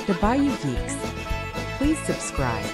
The Bayou Geeks. Please subscribe.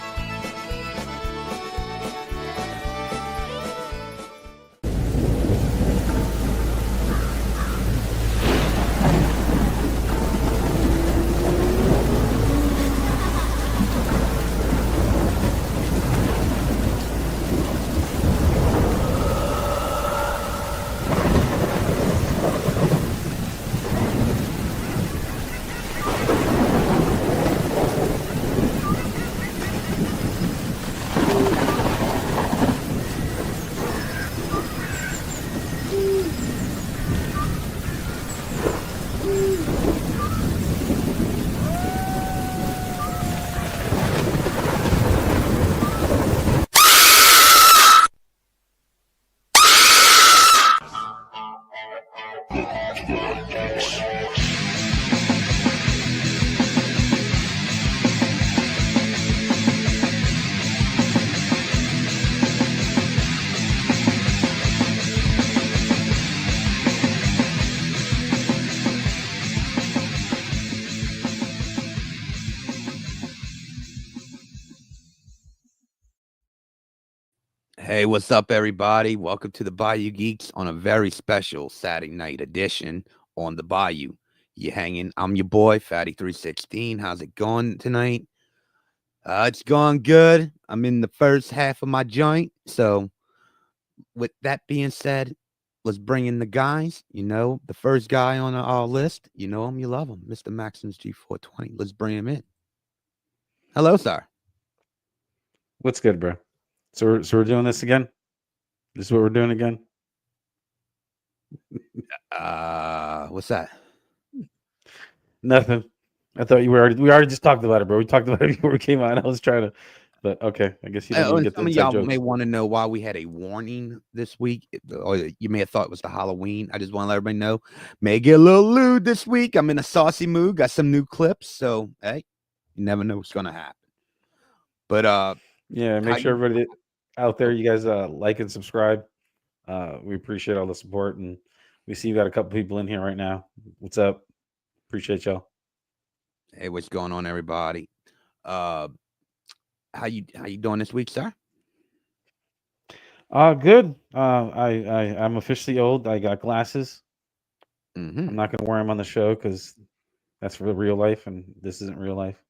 Hey, what's up, everybody? Welcome to the Bayou Geeks on a very special Saturday night edition on the Bayou. You hanging? I'm your boy, Fatty316. How's it going tonight? It's going good. I'm in the first half of my joint. So, with that being said, let's bring in the guys. You know, the first guy on our list. You know him, you love him, Mr. Maximus G420. Let's bring him in. Hello, sir. What's good, bro? So we're doing this again? This is what we're doing again? What's that? Nothing. I thought we already just talked about it, bro. We talked about it before we came out. I was trying to, but okay. I guess you didn't even get the some of inside y'all jokes. may want to know why we had a warning this week, or you may have thought it was the Halloween. I just want to let everybody know. May get a little lewd this week. I'm in a saucy mood. Got some new clips, so hey, you never know what's gonna happen. But yeah, make sure everybody out there, you guys like and subscribe. We appreciate all the support, and we see you got a couple people in here right now. What's up? Appreciate y'all. Hey, what's going on, everybody? How you doing this week, sir? Good. I'm officially old. I got glasses. Mm-hmm. I'm not gonna wear them on the show because that's for real life, and this isn't real life.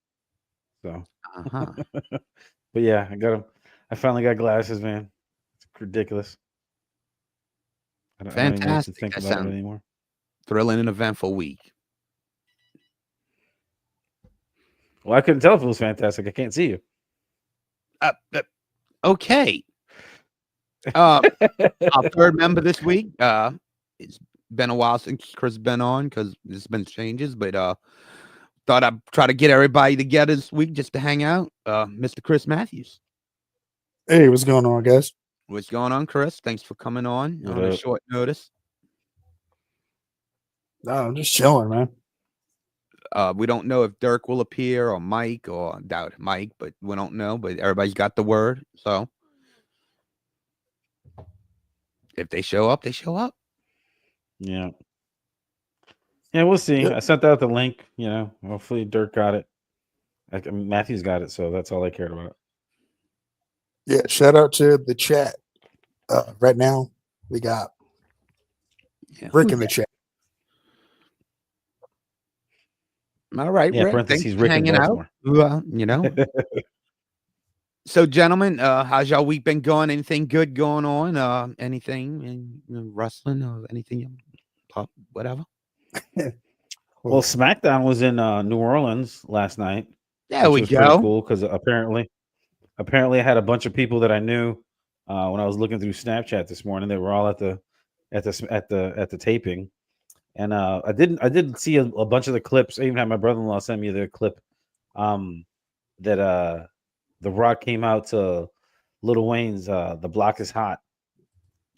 So, but yeah, I got them. I finally got glasses, man. It's ridiculous. I don't even know what to think about it anymore. Thrilling and eventful week. Well, I couldn't tell if it was fantastic. I can't see you. Okay. Our third member this week. It's been a while since Chris has been on because there's been changes, but thought I'd try to get everybody together this week just to hang out. Mr. Chris Matthews. Hey, what's going on, guys? What's going on, Chris? Thanks for coming on a short notice. No, I'm just chilling, man. We don't know if Dirk will appear or Mike, or doubt Mike, but we don't know. But everybody's got the word, so if they show up, they show up. Yeah. Yeah, we'll see. Yep. I sent out the link. You know, hopefully Dirk got it. Matthew's got it, so that's all I cared about. Yeah, shout out to the chat. Right now, we got Rick in the chat. All right, yeah, Rick. Parentheses, Rick hanging out. Well, you know. So, gentlemen, how's y'all week been going? Anything good going on? Anything in wrestling or anything? Whatever. Well, SmackDown was in New Orleans last night. There we was go. Pretty cool because apparently I had a bunch of people that I knew when I was looking through Snapchat this morning. They were all at the taping, and I did see a bunch of the clips. I even had my brother-in-law send me the clip that The Rock came out to Lil Wayne's "The Block Is Hot"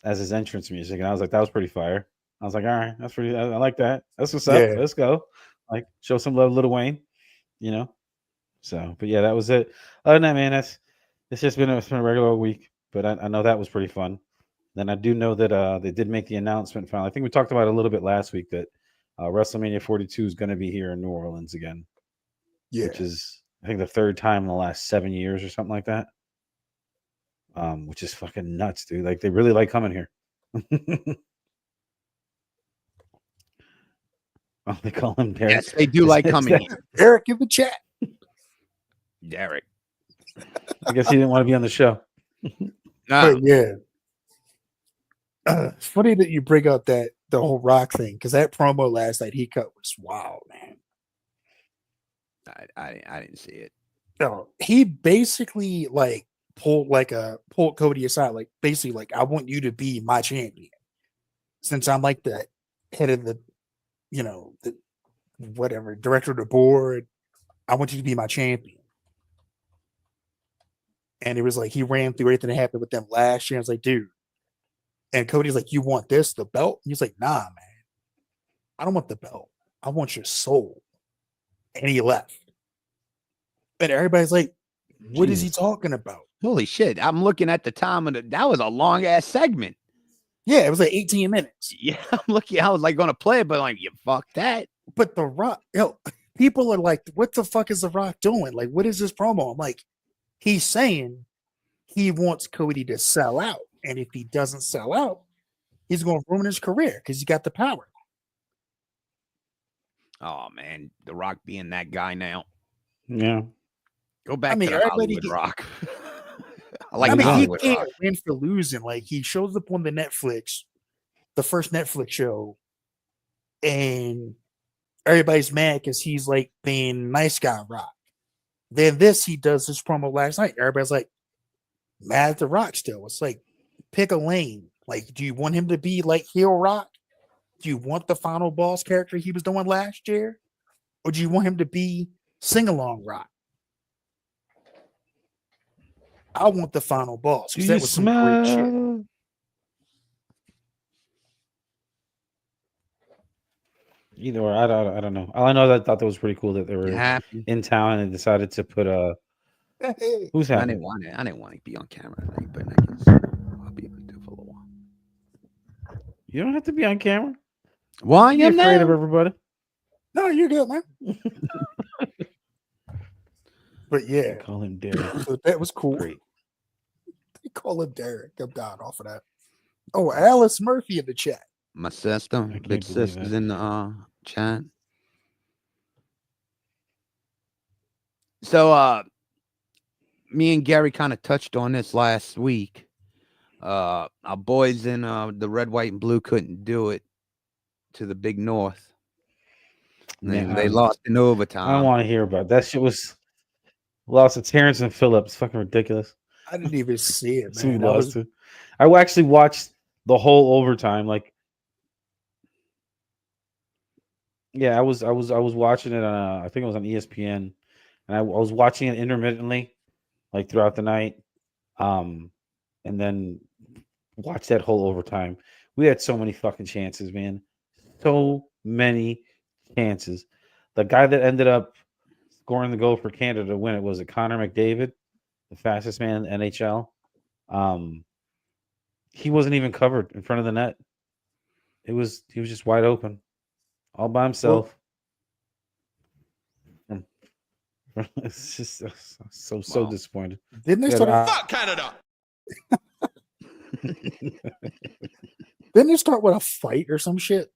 as his entrance music, and I was like, that was pretty fire. I was like, all right, that's pretty. I like that. That's what's up. Let's go. Like, show some love, Lil Wayne. You know. So, but yeah, that was it. Other than that, man, it's just been a regular week. But I know that was pretty fun. Then I do know that they did make the announcement finally. I think we talked about it a little bit last week that WrestleMania 42 is going to be here in New Orleans again. Yeah. which is I think the third time in the last 7 years or something like that. Which is fucking nuts, dude. Like they really like coming here. Oh, they call him Derek. Yes, they do like coming here. Eric in the chat. Derek. I guess he didn't want to be on the show. No. But yeah. It's funny that you bring up the whole Rock thing, because that promo last night he cut was wild, man. I didn't see it. No, he basically like pulled Cody aside, like basically like, I want you to be my champion. Since I'm like the head of the, the whatever, director of the board, I want you to be my champion. And it was like he ran through everything that happened with them last year. I was like, dude. And Cody's like, you want this, the belt? And he's like, nah, man. I don't want the belt. I want your soul. And he left. And everybody's like, what is he talking about? Holy shit. I'm looking at the time of that was a long ass segment. Yeah, it was like 18 minutes. Yeah, I'm looking. I was like going to play it, but like, you fuck that. But The Rock, people are like, what the fuck is The Rock doing? Like, what is this promo? I'm like, he's saying he wants Cody to sell out. And if he doesn't sell out, he's going to ruin his career because he's got the power. Oh, man. The Rock being that guy now. Yeah. Go back to the Hollywood Rock. I mean, he can't win for losing. Like, he shows up on the first Netflix show, and everybody's mad because he's like being nice guy Rock. Then he does this promo last night. Everybody's like mad at The Rock still. It's like, pick a lane. Like, do you want him to be like heel Rock? Do you want the final boss character he was doing last year? Or do you want him to be sing-along Rock? I want the final boss because that was some great shit. Either or, I don't know. All I know that I thought that was pretty cool that they were in town and decided to put who's happy? I didn't want to be on camera tonight, but I guess I'll be able to do it for a little while. You don't have to be on camera. Why are you afraid of everybody? No, you're good, man. But yeah, they call him Derek. So that was cool. Great. They call him Derek. I'm down off of that. Oh, Alice Murphy in the chat. My sister, big sister's in the chat. So me and Gary kind of touched on this last week. Our boys in the red, white, and blue couldn't do it to the Big North. They lost in overtime. I don't want to hear about it. That shit was lost to Terrence and Phillips. Fucking ridiculous. I didn't even see it, man. I actually watched the whole overtime. Like, yeah, I was watching it on I think it was on ESPN, and I was watching it intermittently, like throughout the night, and then watched that whole overtime. We had so many fucking chances, man. So many chances. The guy that ended up scoring the goal for Canada to win it was Connor McDavid, the fastest man in the NHL. He wasn't even covered in front of the net. He was just wide open, all by himself. It's just so disappointed. Didn't they start? Fuck Canada. Didn't they start with a fight or some shit?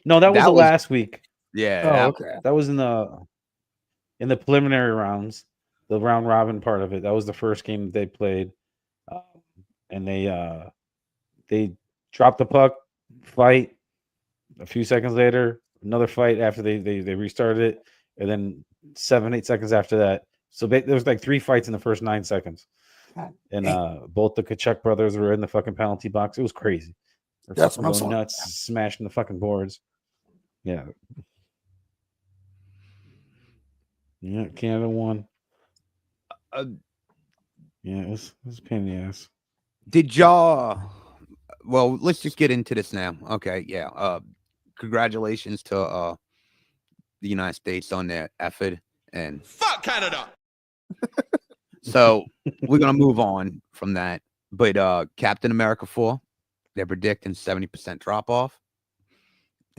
No, that was last week. Yeah. Okay. That was in the preliminary rounds, the round robin part of it. That was the first game that they played, and they dropped the puck, fight. A few seconds later, another fight after they restarted it, and then 7-8 seconds after that. So there was like 3 fights in the first 9 seconds, and both the Kachuk brothers were in the fucking penalty box. It was crazy. They're fucking going nuts, smashing the fucking boards. Yeah. Yeah, Canada won. Yeah, it was a pain in the ass. Did y'all? Well, let's just get into this now. Okay, yeah. Congratulations to the United States on their effort, and fuck Canada. So we're gonna move on from that. But Captain America 4, they're predicting 70% drop off.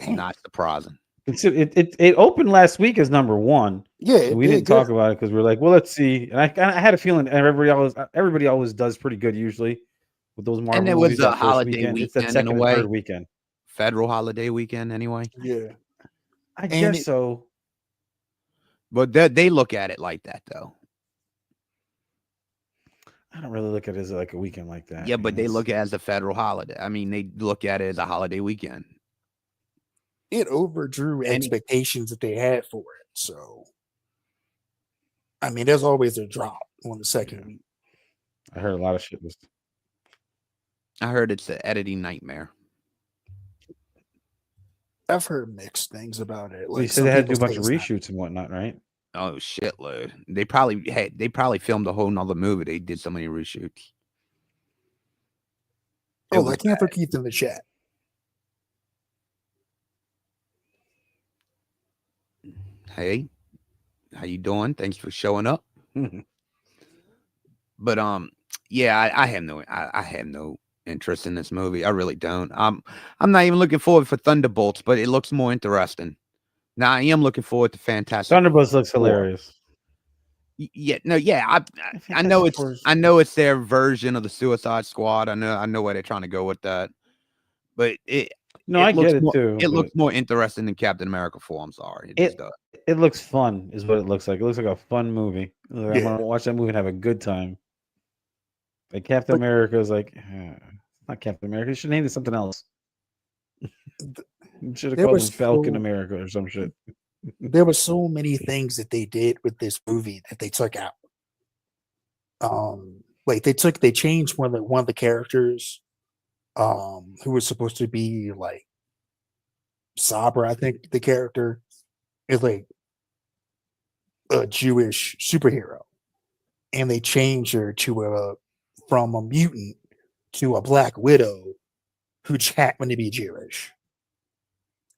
Not surprising. It opened last week as number one. Yeah, We didn't talk about it because we're like, well, let's see. And I had a feeling everybody always does pretty good usually with those Marvel And it movies was a that first holiday weekend. It's that weekend in a second and way. third weekend. Federal holiday weekend anyway. Yeah. I guess so. But they look at it like that though. I don't really look at it as like a weekend like that. Yeah, but they look at it as a federal holiday. I mean, they look at it as a holiday weekend. It overdrew expectations that they had for it. So, I mean, there's always a drop on the second week. I heard a lot of shit. I heard it's an editing nightmare. I've heard mixed things about it. Well, you said they had to do a bunch of reshoots and whatnot, right? Oh, shitload. They probably filmed a whole nother movie. They did so many reshoots. I can't throw Keith in the chat. Hey, how you doing? Thanks for showing up. But yeah, I have no interest in this movie. I really don't. I'm not even looking forward for Thunderbolts, but it looks more interesting. Now I am looking forward to Fantastic Thunderbolts looks hilarious. Yeah, no, yeah, I know it's their version of the Suicide Squad. I know where they're trying to go with that, but I get it too. It looks more interesting than Captain America 4. I'm sorry, it looks fun, is what it looks like. It looks like a fun movie. I'm gonna watch that movie and have a good time. Like Captain America is like, not Captain America. You should name it something else. Should have called him Falcon America or some shit. There were so many things that they did with this movie that they took out. Like they changed one of the characters, who was supposed to be like Sabra. I think the character is like a Jewish superhero, and they changed her from a mutant to a Black Widow who happened to be Jewish,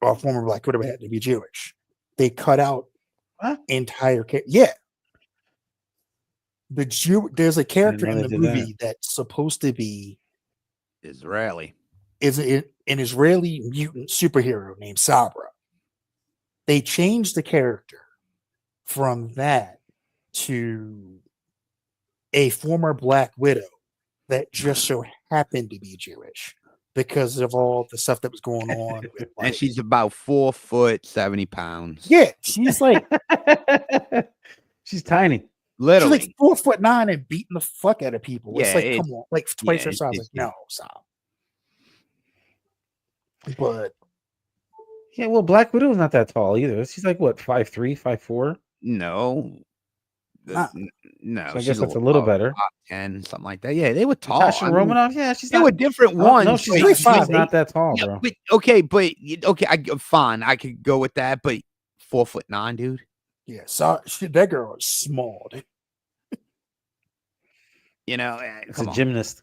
or a former Black Widow had to be Jewish. They cut out entire there's a character in the movie that's supposed to be Israeli. Is an Israeli mutant superhero named Sabra. They changed the character from that to a former Black Widow that just so happened to be Jewish because of all the stuff that was going on. With, and she's about 4 foot 70 pounds. Yeah, she's like she's tiny. Literally. She's like 4'9" and beating the fuck out of people. Yeah, it's like, come on, like twice her size. Like, no, stop. But yeah, well, Black Widow's not that tall either. She's like what, 5'3", 5'4"? No. No. So I guess that's a little better. 10, something like that. Yeah, they were tall. Natasha Romanoff, yeah, they were different ones. No, she's not that tall, bro. But fine. I could go with that, but 4'9", dude. Yeah, so that girl is small, dude. You know, it's a gymnast.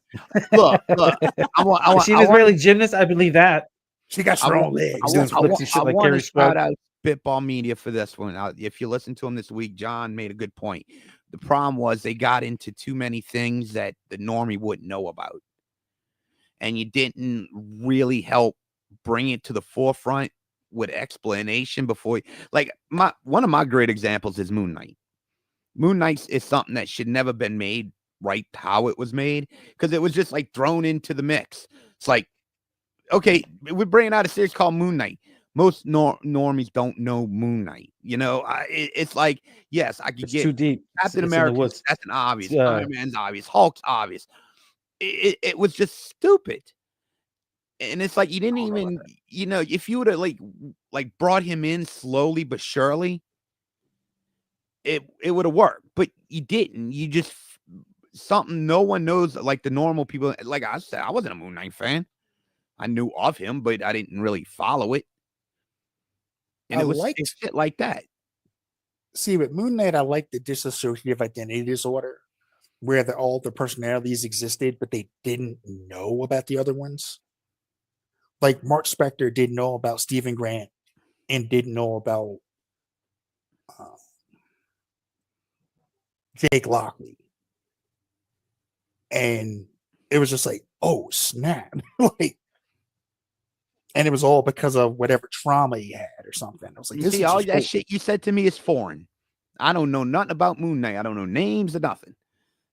Look. Is she an Israeli gymnast? I believe that. She got strong legs. I want to shout out Spitball Media for this one. If you listen to him this week, John made a good point. The problem was they got into too many things that the normie wouldn't know about. And you didn't really help bring it to the forefront with explanation before. Like, one of my great examples is Moon Knight. Moon Knight is something that should never been made right how it was made, because it was just like thrown into the mix. It's like, okay, we're bringing out a series called Moon Knight. Most normies don't know Moon Knight. You know, it's like, yes, I could get too deep. Captain America. That's an obvious. Iron Man's obvious. Hulk's obvious. It was just stupid. And it's like you didn't even, you know, if you would have like brought him in slowly but surely, it would have worked. But you didn't. You just something no one knows. Like the normal people. Like I said, I wasn't a Moon Knight fan. I knew of him, but I didn't really follow it. And it was shit like that. See, with Moon Knight, I like the dissociative identity disorder, where all the personalities existed, but they didn't know about the other ones. Like Mark Spector didn't know about Stephen Grant and didn't know about Jake Lockley. And it was just like, oh, snap. Like, And it was all because of whatever trauma he had or something. I was like, You this see, is all just that cool. shit you said to me is foreign. I don't know nothing about Moon Knight. I don't know names or nothing.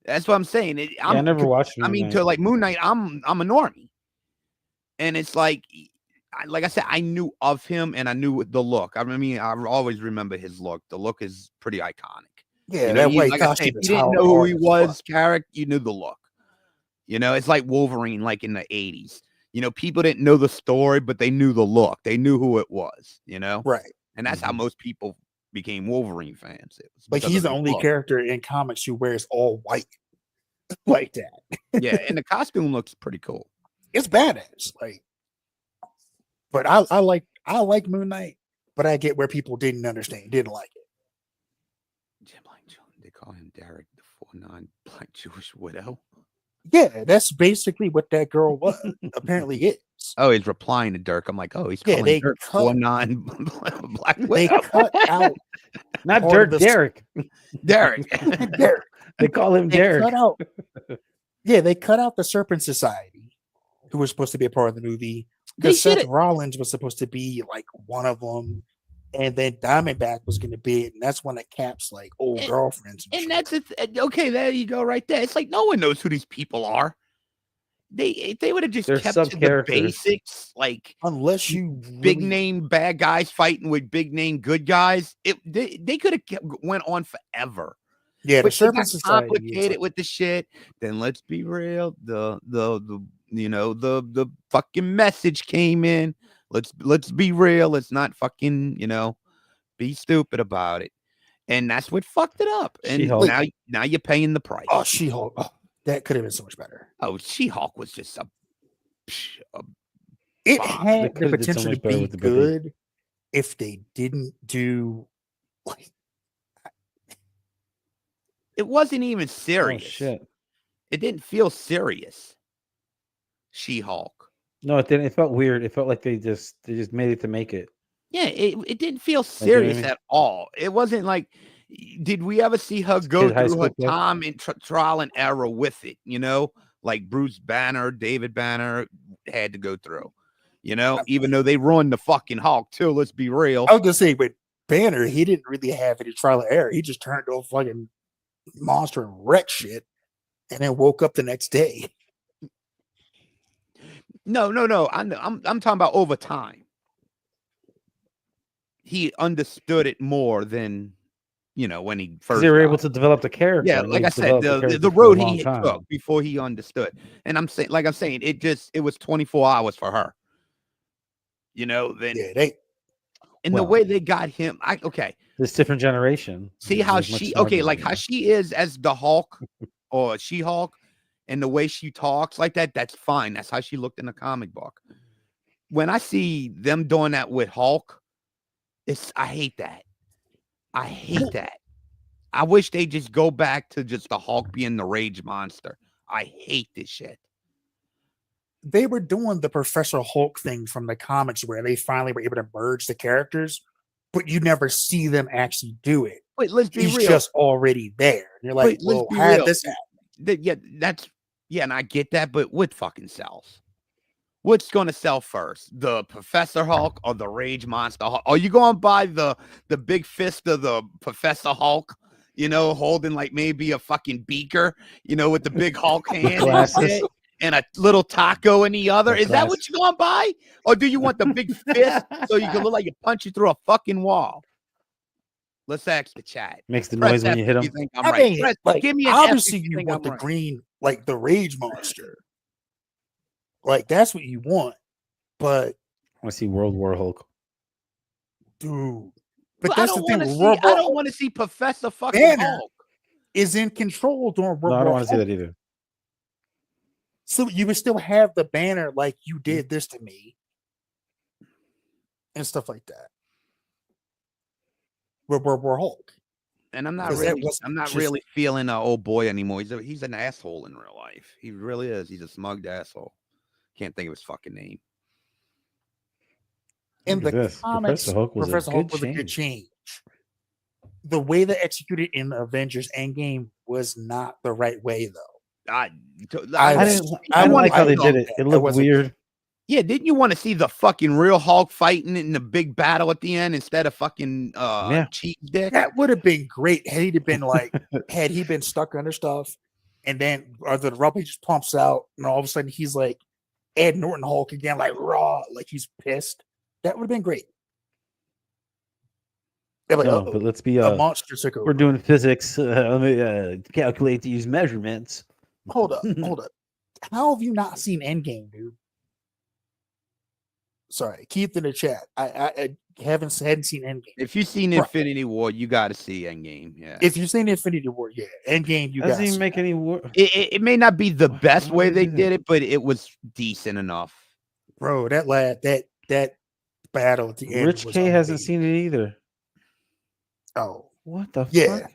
That's what I'm saying. I never watched I Moon mean, Knight. to like Moon Knight, I'm a normie. And it's like I said, I knew of him and I knew the look. I mean, I always remember his look. The look is pretty iconic. Yeah, You know, that white like I said, costume if is you didn't how know who hard he as was, fuck. character, you knew the look. You know, it's like Wolverine, like in the 80s. You know, people didn't know the story, but they knew the look. They knew who it was, you know? Right. And that's how most people became Wolverine fans. It was Like because he's of the his only look. character in comics who wears all white like that. Yeah, and the costume looks pretty cool. It's badass. Like, but I like Moon Knight, but I get where people didn't understand, didn't like it. They call him Derek, the 4'9" Black Jewish widow. Yeah, that's basically what that girl was. Apparently is. Oh, he's replying to Dirk. I'm like, oh, he's Yeah, calling they Dirk cut- 4'9" Black They widow. cut out Not part Dirk, of the- Derek. Derek. Derek. They call him They Derek. cut out. Yeah, they cut out the Serpent Society, who was supposed to be a part of the movie. They Because Seth should've- Rollins was supposed to be like one of them, and then Diamondback was going to be it, and that's when it Cap's like old girlfriends. And shit. that's okay. There you go, right there. It's like no one knows who these people are. They would have just They're kept to the sub-characters. basics, like unless you big really- name bad guys fighting with big name good guys. They could have went on forever. Yeah, the But they Serpent got Society. is complicated like- with the shit. Then let's be real. The fucking message came in. Let's be real. Let's not fucking be stupid about it. And that's what fucked it up. And She-Hulk. now you're paying the price. Oh, She-Hulk. Oh, that could have been so much better. Oh, She-Hulk was just a It Fuck, they had the could've did so potential much to better be with the movie. good if they didn't do like it wasn't even Oh serious. shit! It didn't feel serious. She-Hulk. No, it didn't. It felt weird. It felt like they just made it to make it. Yeah, it didn't feel you know what I serious mean? at all. It wasn't like, did we ever see her go kid high through her school kid. time and trial and error with it? Like Bruce Banner, David Banner had to go through. Even though they ruined the fucking Hulk too. Let's be real. I was gonna say, but Banner, he didn't really have any trial and error. He just turned to a fucking monster and wrecked shit, and then woke up the next day. No. I'm talking about over time. He understood it more than when he first. They were got able it. to develop the character. Yeah, and like they I said, developed the character for a road long he time. took before he understood, and I'm saying, it was 24 hours for her. Then Yeah, they and the well, way they got him, This different generation. see is how much she, smarter than like me. how she is as the Hulk or She-Hulk, and the way she talks like that, that's fine. That's how she looked in the comic book. When I see them doing that with Hulk, I hate that. I hate that. I wish they just go back to just the Hulk being the rage monster. I hate this shit. they were doing the Professor Hulk thing from the comics where they finally were able to merge the characters, but you never see them actually do it. Wait, let's be He's real. just already there. And you're like, Wait, let's well, be how did real. this happen? And I get that, but what fucking sells? What's going to sell first, the Professor Hulk or the Rage Monster Hulk? Are you going to buy the big fist of the Professor Hulk? Holding like maybe a fucking beaker, with the big Hulk hand and Glasses. shit, and a little taco in the other. The Is that what glass. you're going to buy? Or do you want the big fist so you can look like you punch you through a fucking wall? Let's ask the chat. Makes the Press noise when F you hit if him. think I'm I right. mean, Press- like, give me an F if obviously you you think want I'm the right. green, like the Rage Monster. Like, that's what you want. But, I want to see World War Hulk. dude. But Well, I that's the don't thing. want to see. World I War don't Hulk want to see Professor fucking Banner. Hulk. is in control during World No, I War don't want to see Hulk. that either. So you would still have the banner like you did this to me and stuff like that. We're Hulk. And I'm not Because that really, wasn't I'm not just- really feeling an old boy anymore. He's an asshole in real life. He really is. He's a smugged asshole. Can't think of his fucking name. In Look at the this. comics, Professor Hulk was Professor a Hulk good was a good change. change. The way they executed in Avengers Endgame was not the right way, though. I I I didn't I like how they no, did it. It that looked wasn't- weird. Yeah, didn't you want to see the fucking real Hulk fighting in the big battle at the end instead of fucking cheap dick? That would have been great had he been like, had he been stuck under stuff, and then or the rubber just pumps out, and all of a sudden he's like Ed Norton Hulk again, like raw, like he's pissed. That would have been great. Like, no, but let's be a monster took over. We're doing physics. Let me calculate these measurements. Hold up. How have you not seen Endgame, dude? Sorry, Keith in the chat. I hadn't seen Endgame. If you've seen Infinity War, you got to see Endgame. Yeah. If you've seen Infinity War, yeah, Endgame, you doesn't even make any war. It may not be the best way they did it, but it was decent enough. Bro, that battle at the end. Rich K hasn't seen it either. Oh, what the fuck?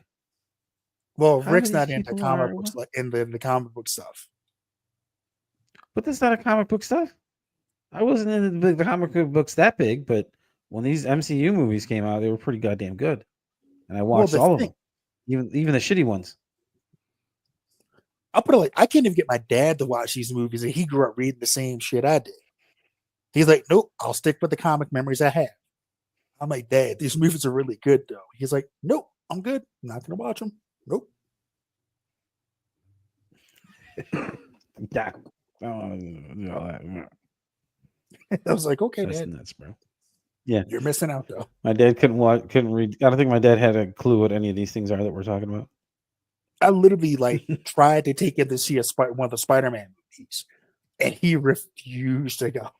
Well, Rick's not into comic books, like in the comic book stuff. But that's not a comic book stuff. I wasn't into the comic books that big, but when these MCU movies came out, they were pretty goddamn good, and I watched all of them, even the shitty ones. I'll put it like, I can't even get my dad to watch these movies, and he grew up reading the same shit I did. He's like, nope, I'll stick with the comic memories I have. I'm like, Dad, these movies are really good, though. He's like, nope, I'm good. I'm not going to watch them. Nope. Yeah. I was like, okay, that's Dad. nuts, bro. Yeah, you're missing out, though. My dad couldn't read. I don't think my dad had a clue what any of these things are that we're talking about. I literally tried to take him to see one of the Spider-Man movies, and he refused to go.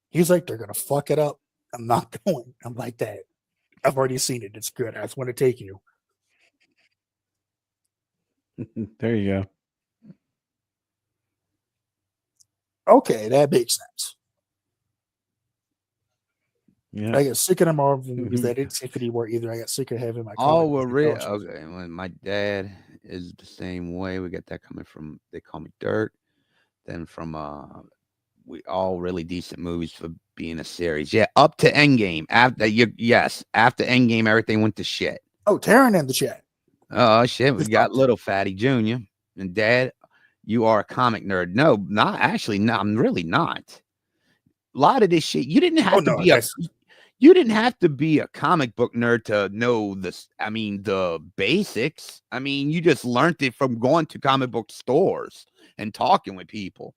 He's like, they're gonna fuck it up. I'm not going. I'm like, Dad, I've already seen it. It's good. I just want to take you. There you go. Okay, that makes sense. Yeah. I got sick of the Marvel movies. I didn't see Infinity War either. I got sick of having my. Oh, well, really? Okay. Well, my dad is the same way. We get that coming from. They call me Dirt. Then from we all really decent movies for being a series. Yeah, up to Endgame. After Endgame, everything went to shit. Oh, Taryn in the chat. Oh shit, we got little Fatty Jr. And Dad, you are a comic nerd. No, not actually. No, I'm really not. A lot of this shit, you didn't have to be you didn't have to be a comic book nerd to know this. I mean, the basics. I mean, you just learned it from going to comic book stores and talking with people.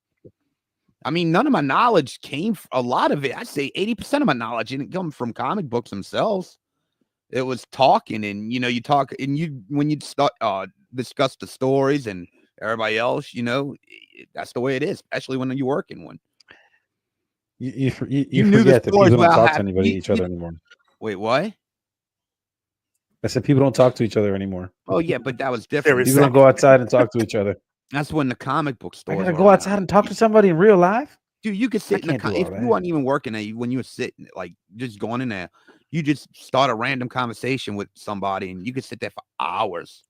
I mean, none of my knowledge came. A lot of it, I'd say 80% of my knowledge didn't come from comic books themselves. It was talking, and you talk, and when you start discuss the stories and everybody else, that's the way it is, especially when you're working one. You forget that people don't talk to each other anymore. Wait, what? I said people don't talk to each other anymore. Oh yeah, but that was different. People don't go outside and talk to each other. That's when the comic book store. I gotta go outside and talk to somebody in real life. Dude, you could sit if you weren't even working there, when you were sitting, like just going in there, you just start a random conversation with somebody, and you could sit there for hours.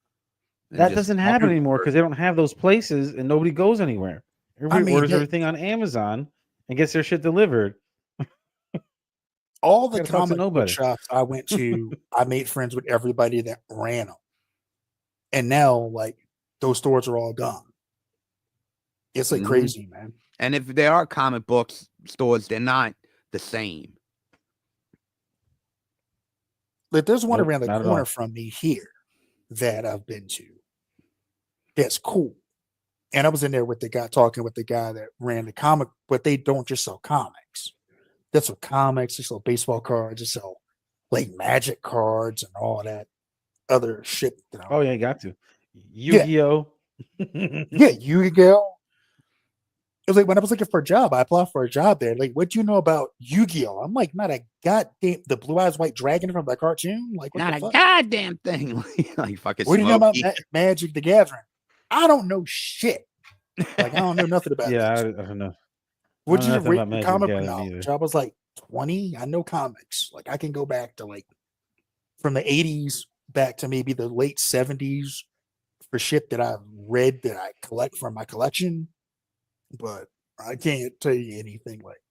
That doesn't happen anymore because they don't have those places, and nobody goes anywhere. Everybody orders everything on Amazon and gets their shit delivered. All the comic book shops I went to, I made friends with everybody that ran them, and now like those stores are all gone. It's like crazy, man. And if there are comic books stores, they're not the same. Like there's one around the corner from me here that I've been to. That's cool. And I was in there with the guy talking with the guy that ran the comic, but they don't just sell comics. They sell comics, they sell baseball cards, they sell like magic cards and all that other shit. Oh yeah, you got to. Yu-Gi-Oh. Yeah, Yu-Gi-Oh. It was like when I was looking for a job, I applied for a job there. Like, what do you know about Yu-Gi-Oh? I'm like, not a goddamn the blue eyes white dragon from the cartoon. Like, what not a goddamn thing. Like fucking. What do you know about Magic the Gathering? I don't know shit. Like, I don't know nothing about. Yeah, I don't know. What you read comic knowledge? I was like 20. I know comics. Like, I can go back to like from the 80s back to maybe the late 70s for shit that I've read that I collect from my collection. But I can't tell you anything like.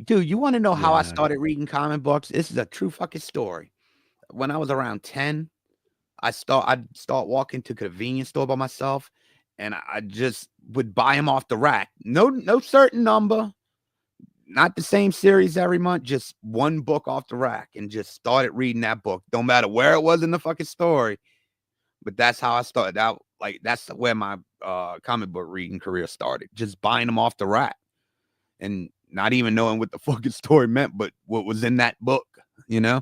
Dude, you want to know how I started reading comic books? This is a true fucking story. When I was around 10, I'd start walking to a convenience store by myself, and I just would buy them off the rack. No certain number, not the same series every month, just one book off the rack, and just started reading that book. Don't matter where it was in the fucking story, but that's how I started out. Like, that's where my comic book reading career started, just buying them off the rack and not even knowing what the fucking story meant, but what was in that book, you know?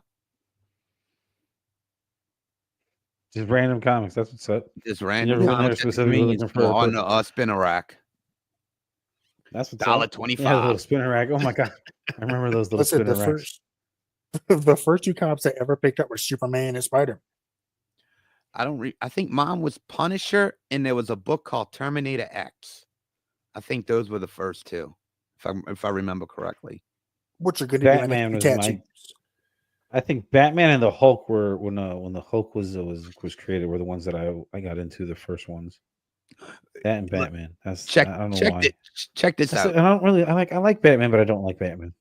Just random comics. That's what's up. Just You random never went there comics at the specifically convenience looking for store a on the spinner rack. That's what's up. $1.25. Yeah, the little spinner rack. Oh my god, I remember those little Listen, spinner the racks. the first two comics I ever picked up were Superman and Spider. I think mine was Punisher, and there was a book called Terminator X. I think those were the first two, if I remember correctly. What you're going to Batman do? was my. I think Batman and the Hulk were when the Hulk was created were the ones that I got into, the first ones. That and Batman. That's I don't know why. Check this out. I don't really. I like Batman, but I don't like Batman.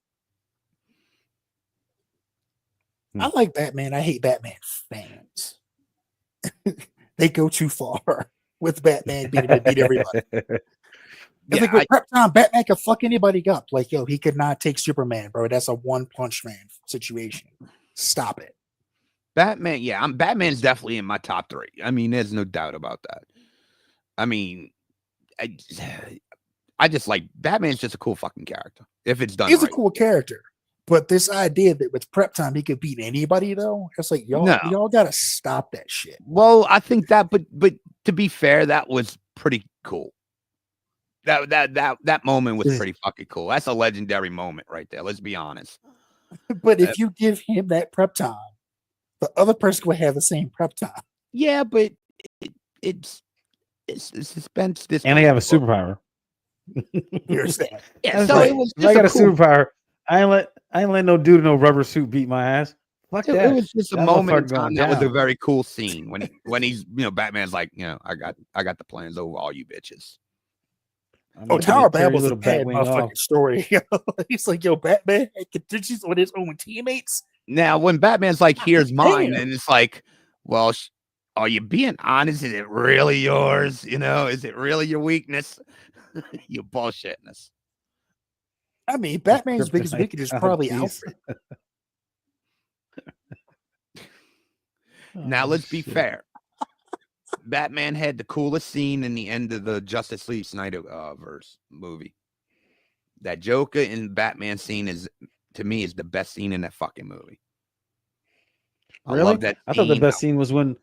I like Batman. I hate Batman fans. They go too far with Batman being able to beat everybody. It's like with Prep Time, Batman could fuck anybody up. Like, yo, he could not take Superman, bro. That's a one punch man situation. Stop it. Batman, yeah, Batman's definitely in my top 3. I mean, there's no doubt about that. I mean, I just like Batman's just a cool fucking character. If it's done, He's a cool character. But this idea that with Prep Time he could beat anybody, though, it's like y'all gotta stop that shit. Well, I think that, but to be fair, that was pretty cool. That moment was pretty fucking cool. That's a legendary moment right there. Let's be honest. But if you give him that prep time, the other person will have the same prep time. Yeah, but it's suspense. This and they have a superpower. Here's that. Yeah, so it was. If I got a superpower, I ain't let no dude in no rubber suit beat my ass. Fuck that. It was just a moment in time that was a very cool scene when he's Batman's like, I got the plans over all you bitches. Tower Bad was a bad motherfucking story. He's like, yo, Batman had contingencies with his own teammates. Now, when Batman's like, here's mine, and it's like, well, are you being honest? Is it really yours? Is it really your weakness? You bullshitting us. I mean, Batman's biggest weakness is probably Alfred. Now, let's be fair. Batman had the coolest scene in the end of the Justice League Snyderverse movie. That Joker and Batman scene to me is the best scene in that fucking movie. Really? I love that. I thought the best scene was when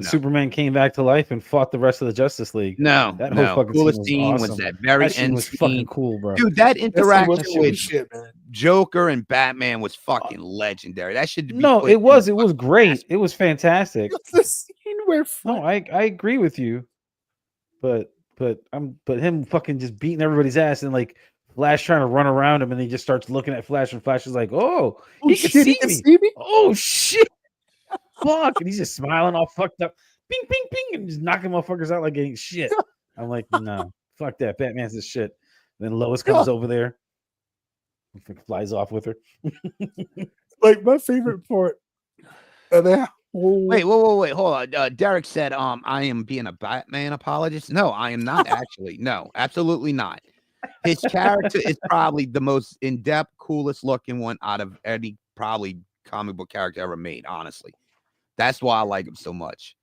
Superman came back to life and fought the rest of the Justice League. That whole fucking coolest scene was that very end was fucking cool, bro. Dude, that interaction with Joker and Batman was fucking legendary. That should be it was great. It was fantastic. The scene where I agree with you, but him fucking just beating everybody's ass and like Flash trying to run around him and he just starts looking at Flash and Flash is like, oh he can see me. Oh shit. Fuck, and he's just smiling all fucked up, ping, ping, ping, and just knocking motherfuckers out like ain't shit. I'm like, no, fuck that. Batman's this shit. Then Lois comes over there, flies off with her. Like my favorite part of that. Wait, hold on. Derek said, I am being a Batman apologist. No, I am not actually. No, absolutely not. His character is probably the most in-depth, coolest looking one out of any probably comic book character ever made, honestly. That's why I like him so much.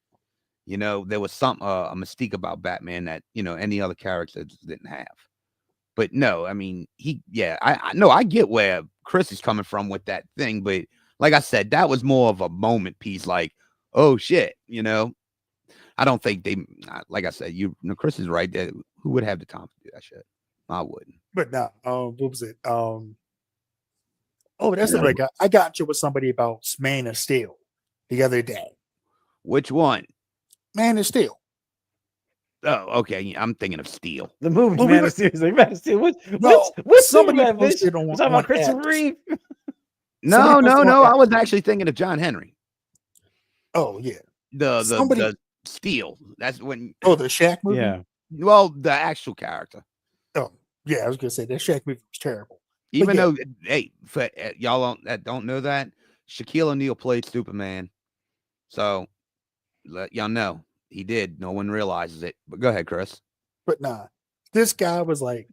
There was a mystique about Batman that, any other character just didn't have. But no, I mean, I know I get where Chris is coming from with that thing. But like I said, that was more of a moment piece. Like, oh shit, I don't think like I said, Chris is right there. Who would have the time to do that shit? I wouldn't. But no, what was it? That's what I got into with somebody about Man of Steel the other day. Which one? Man of Steel. Oh, okay. I'm thinking of Steel. The movie Man of Steel. Like, Man of Steel. What's somebody that bitch? Was talking about Christopher Reeve? No. I was actually thinking of John Henry. Oh yeah. The Steel. That's when. Oh, the Shaq movie. Yeah. Well, the actual character. Oh yeah, I was gonna say that Shaq movie was terrible. Even though, hey, for y'all don't know that Shaquille O'Neal played Superman, so let y'all know He did. No one realizes it. But go ahead, Chris. But nah, this guy was like,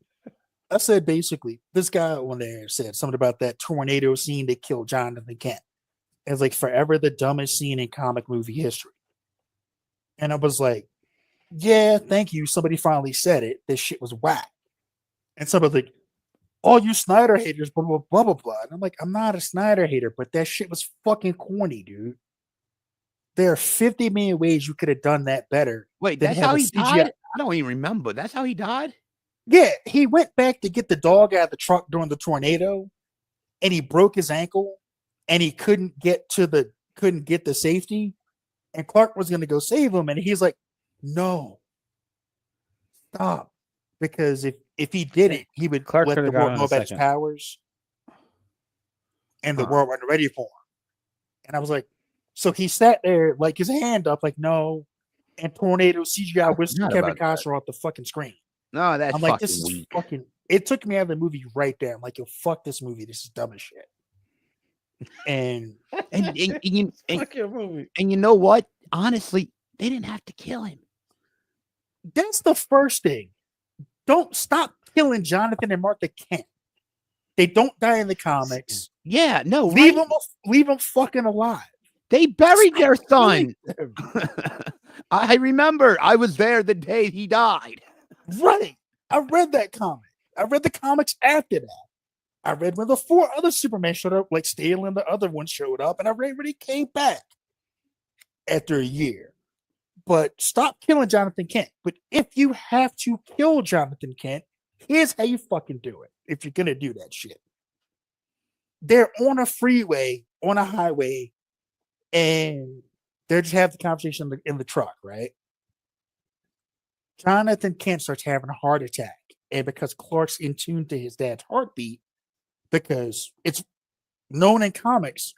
I said basically, this guy on there said something about that tornado scene that killed Jonathan Kent. It's like forever the dumbest scene in comic movie history. And I was like, yeah, thank you. Somebody finally said it. This shit was whack. And somebody's like, all you Snyder haters, blah, blah, blah, blah, blah. And I'm like, I'm not a Snyder hater, but that shit was fucking corny, dude. There are 50 million ways you could have done that better. Wait, that's how he died? I don't even remember. That's how he died? Yeah, he went back to get the dog out of the truck during the tornado, and he broke his ankle, and he couldn't get the safety, and Clark was going to go save him, and he's like, "No, stop," because if he did it, he would Clark let the could've world got him know in a about his second. powers, and the world wasn't ready for him. And I was like, so he sat there like his hand up, like no, and tornado CGI whisked forgot Kevin about Costner off the fucking screen. No, that's I'm like, fucking this is weak. fucking. It took me out of the movie right there. I'm like, yo, fuck this movie. This is dumb as shit. And Fuck your movie. And you know what? Honestly, they didn't have to kill him. that's the first thing. Don't stop killing Jonathan and Martha Kent. They don't die in the comics. Yeah, no, Leave right? leave them fucking alive. They buried their son. Them. I remember. I was there the day he died. Right. I read that comic. I read the comics after that. I read when the 4 other Superman showed up, like Steel and the other one showed up, and I read when he came back after a year. But stop killing Jonathan Kent. But if you have to kill Jonathan Kent, here's how you fucking do it. If you're gonna do that shit, they're on a freeway, on a highway, and they're just having the conversation in the truck, right? Jonathan Kent starts having a heart attack, and because Clark's in tune to his dad's heartbeat, because it's known in comics,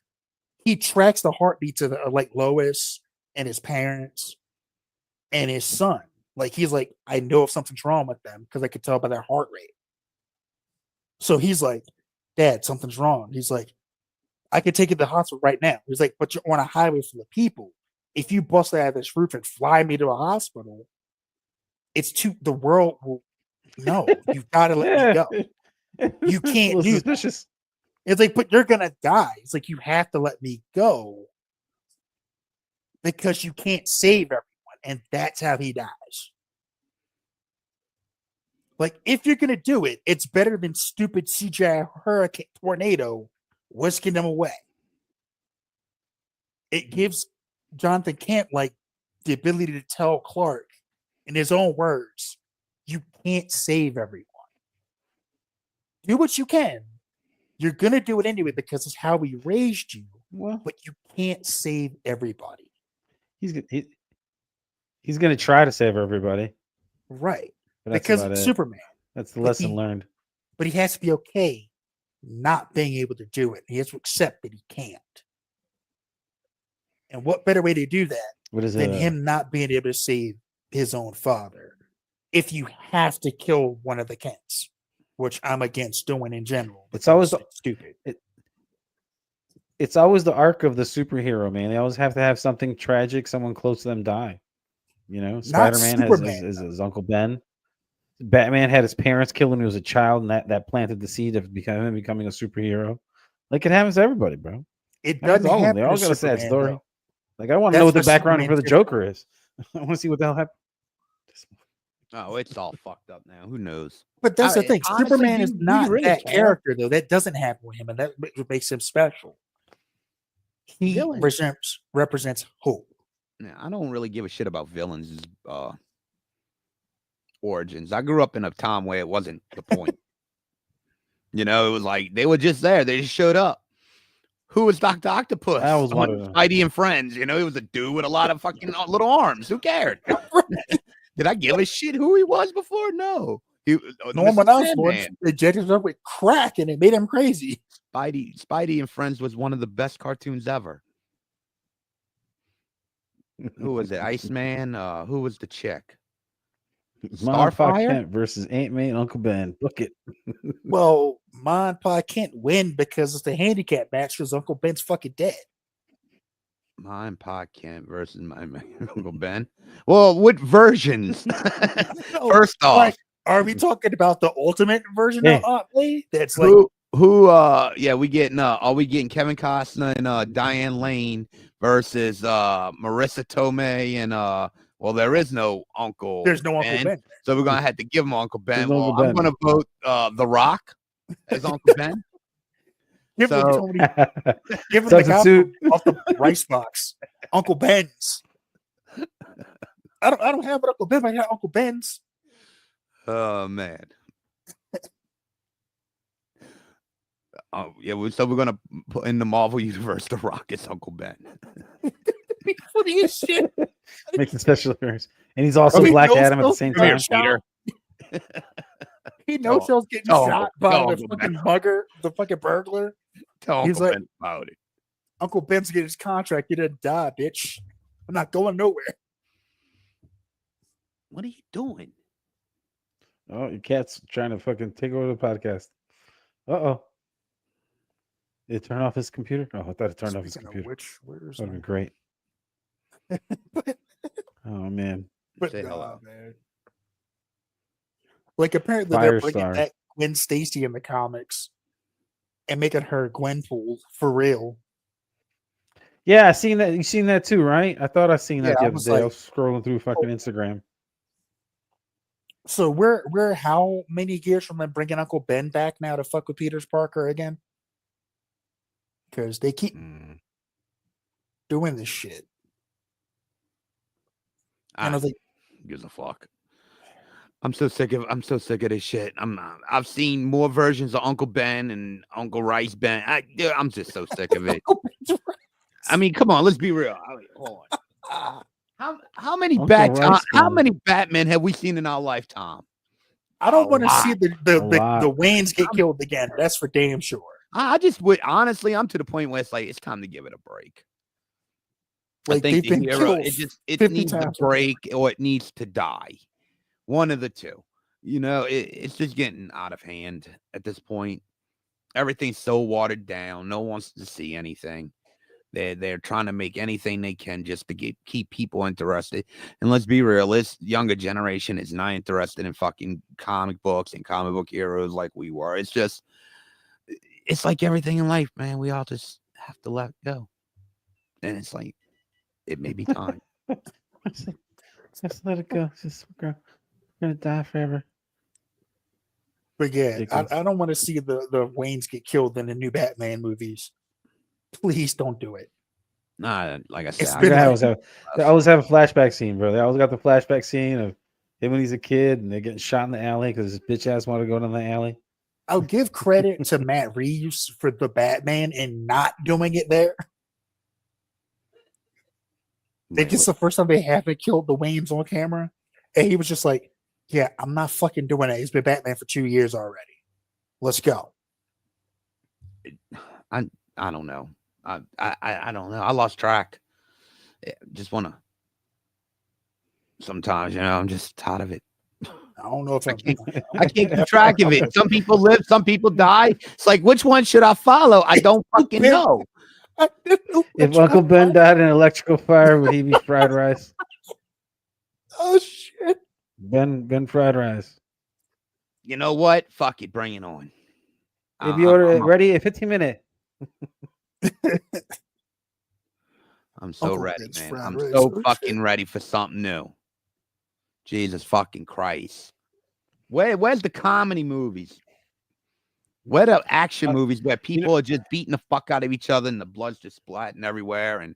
he tracks the heartbeats of like Lois and his parents and his son. Like he's like, I know if something's wrong with them because I could tell by their heart rate. So he's like, Dad, something's wrong. He's like, I could take you to the hospital right now. He's like, but you're on a highway full of people. If you bust out of this roof and fly me to a hospital, the world will no, you've got to let me go. You can't do that. It's like, but you're gonna die. It's like you have to let me go because you can't save everyone, and that's how he dies. Like, if you're gonna do it, it's better than stupid CGI hurricane tornado whisking them away. It gives Jonathan Kent like the ability to tell Clark in his own words, you can't save everyone. Do what you can. You're going to do it anyway because it's how we raised you, but you can't save everybody. He's going to try to save everybody. Right. Because it's Superman. That's the lesson learned. But he has to be okay not being able to do it. He has to accept that he can't. And what better way to do that than him not being able to save his own father if you have to kill one of the Kents, which I'm against doing in general. It's always stupid. It's always the arc of the superhero, man. They always have to have something tragic, someone close to them die. You know, Spider-Man has his Uncle Ben. Batman had his parents killed when he was a child, and that planted the seed of him becoming a superhero. Like it happens to everybody, bro. It doesn't happen. They all got a sad story. Though. Like I want to know what the background for the Joker is. I want to see what the hell happened. Oh, it's all fucked up now. Who knows? But that's the thing. Honestly, Superman is not that character, though. That doesn't happen with him, and that makes him special. He represents hope. Yeah, I don't really give a shit about villains' origins. I grew up in a time where it wasn't the point. You know, it was like they were just there. They just showed up. Who was Dr. Octopus? I was one of them. Spidey and Friends. You know, he was a dude with a lot of fucking little arms. Who cared? Did I give a shit who he was before? No. Norman Osborn, they judged him up with crack and it made him crazy. Spidey and Friends was one of the best cartoons ever. Who was it? Iceman? Who was the chick? Starfire Kent versus Ant-Man and Uncle Ben. Look it. Well, Mon Pa can't win because it's the handicap match because Uncle Ben's fucking dead. My podcast versus my Uncle Ben. Well, what versions? No, First off, like, are we talking about the ultimate version Hey. of Aunt May? That's like who yeah, we getting are we getting Kevin Costner and Diane Lane versus Marissa Tomei and well, there is no Uncle there's no Uncle Ben, Ben. so we're gonna have to give him Uncle Ben. no Well, Uncle I'm Ben. gonna vote The Rock as Uncle Ben. Give him So- Tony. Give him the guy Substitute. off the rice box. Uncle Ben's. I don't have an Uncle Ben, but I got Uncle Ben's. Oh man. Oh yeah, so we're gonna put in the Marvel universe The Rock as Uncle Ben. Funny as shit. Makes a special appearance. And he's also I mean, Black no Adam at the skills same getting time. Peter. He knows Oh, he's getting oh, shot by oh, the Uncle fucking Ben. mugger, the fucking burglar. Tell He's Uncle like- Ben about it. Uncle Ben's getting his contract. You didn't die, bitch. I'm not going nowhere. What are you doing? Oh, your cat's trying to fucking take over the podcast. Uh-oh. Did it turn off his computer? Oh, I thought it turned off his Speaking of computer. which, where's That would have been my- great. Oh, man. But Say nah, hello. man. Like apparently they're bringing Firestar. back Gwen Stacy in the comics and making her Gwenpool for real. Yeah, I seen that. You seen that too, right? I thought I seen that Yeah, the I other was day. I like- was scrolling through fucking Instagram. So we're how many years from them bringing Uncle Ben back now to fuck with Peter Parker again? Because they keep doing this shit. I know they Gives a fuck. I'm so sick of this shit. I've seen more versions of Uncle Ben and Uncle Rice Ben. I'm just so sick of it. Uncle Ben's right. I mean, come on, let's be real. Hold on. How many Uncle Rice how Ben. many Batmen have we seen in our lifetime? I don't A want to see lot. the lot. Waynes get killed again. That's for damn sure. I just would honestly, I'm to the point where it's like it's time to give it a break. Like I think they've the been hero, killed. it 50 needs to times break or it needs to die. One of the two. You know, it's just getting out of hand at this point. Everything's so watered down. No one wants to see anything. They're trying to make anything they can just to keep people interested. And let's be real, this younger generation is not interested in fucking comic books and comic book heroes like we were. It's like everything in life, man. We all just have to let go. And it's like, it may be time. Just let it go. Just we're gonna die forever. But yeah, Ridiculous. I don't want to see the Waynes get killed in the new Batman movies. Please don't do it. Nah, like I said, It's I been always have a flashback scene, bro. They always got the flashback scene of him when he's a kid and they're getting shot in the alley because his bitch ass wanted to go down the alley. I'll give credit to Matt Reeves for the Batman and not doing it there. It's just the first time they haven't killed the Waynes on camera. And he was just like, yeah, I'm not fucking doing that. He's been Batman for 2 years already. Let's go. I don't know. I don't know. I lost track. Just want to. Sometimes, you know, I'm just tired of it. I don't know if I can't keep track of it. Some people live, some people die. It's like, which one should I follow? I don't fucking know. If Uncle Ben died in electrical fire, would he be fried rice? Oh shit. Ben fried rice. You know what? Fuck it. Bring it on. If you order it ready in 15 minutes. I'm so Uncle ready, Ben's man. fried I'm rice. so Oh, fucking shit. ready for something new. Jesus fucking Christ. Where's the comedy movies? Where the action movies where people are just beating the fuck out of each other and the blood's just splatting everywhere? And,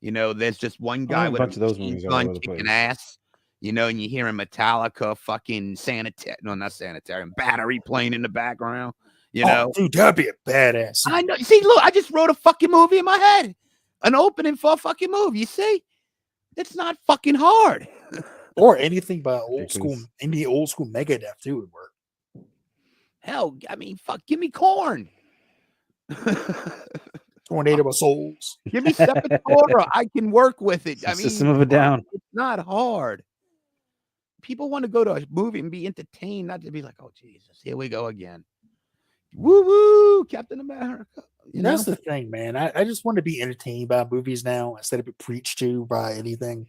you know, there's just one guy have a with bunch of those machine movies all gun over the kicking place. ass, you know, and you hear Metallica fucking not sanitarium, battery playing in the background, you know. Dude, that'd be a badass. I know. See, look, I just wrote a fucking movie in my head. An opening for a fucking movie. You see? It's not fucking hard. Or anything by old school, Ridiculous. any old school Megadeth too would work. Hell, I mean, fuck, give me Corn. Tornado of Souls. Give me Sepultura. I can work with it. I mean, System of a Down. it's not hard. People want to go to a movie and be entertained, not to be like, oh, Jesus, here we go again. Woo woo, Captain America. That's the thing, man. I just want to be entertained by movies now instead of be preached to by anything.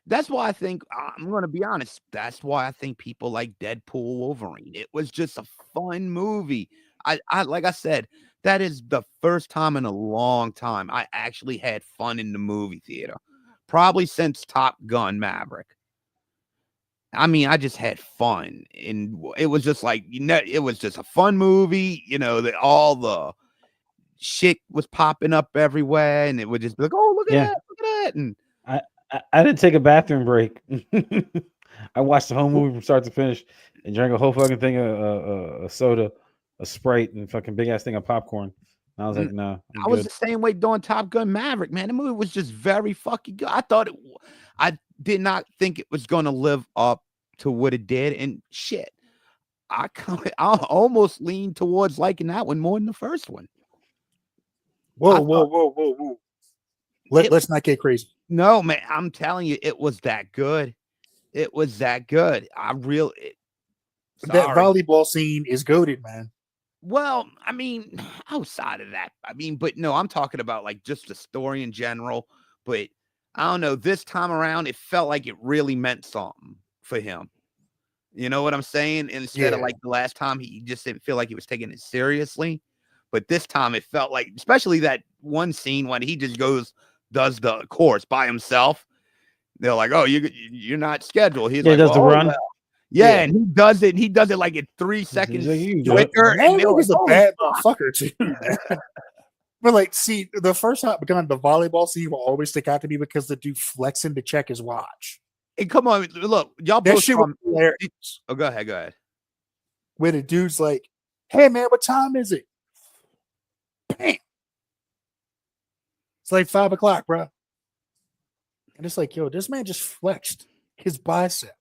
That's why I think I'm going to be honest. That's why I think people like Deadpool Wolverine. It was just a fun movie. I like I said, that is the first time in a long time I actually had fun in the movie theater. Probably since Top Gun Maverick. I mean, I just had fun, and it was just like it was just a fun movie. That all the shit was popping up everywhere, and it would just be like, "Oh, look at that! Look at that!" And I didn't take a bathroom break. I watched the whole movie from start to finish and drank a whole fucking thing of a soda, a Sprite, and fucking big ass thing of popcorn. And I was like, "No, I was the same way doing Top Gun Maverick, man. The movie was just very fucking good. I did not think it was going to live up to what it did, and shit, I almost leaned towards liking that one more than the first one. Whoa. Let's not get crazy. No, man, I'm telling you, it was that good. It was that good. That volleyball scene is goated, man. Well, I mean, outside of that, but no, I'm talking about like just the story in general. But I don't know, this time around, it felt like it really meant something for him. You know what I'm saying? Instead of like the last time, he just didn't feel like he was taking it seriously. But this time, it felt like, especially that one scene when he just does the course by himself. They're like, "Oh, you're not scheduled." He's like, does the run. Well. Yeah, and he does it. He does it like in 3 seconds quicker. And he was a bad motherfucker too. But like, see, the first time the volleyball scene will always stick out to me because the dude flexing to check his watch. And come on, look, y'all that both shit was hilarious. Oh, go ahead. Where the dude's like, "Hey man, what time is it?" Bam. It's like 5 o'clock, bro. And it's like, yo, this man just flexed his bicep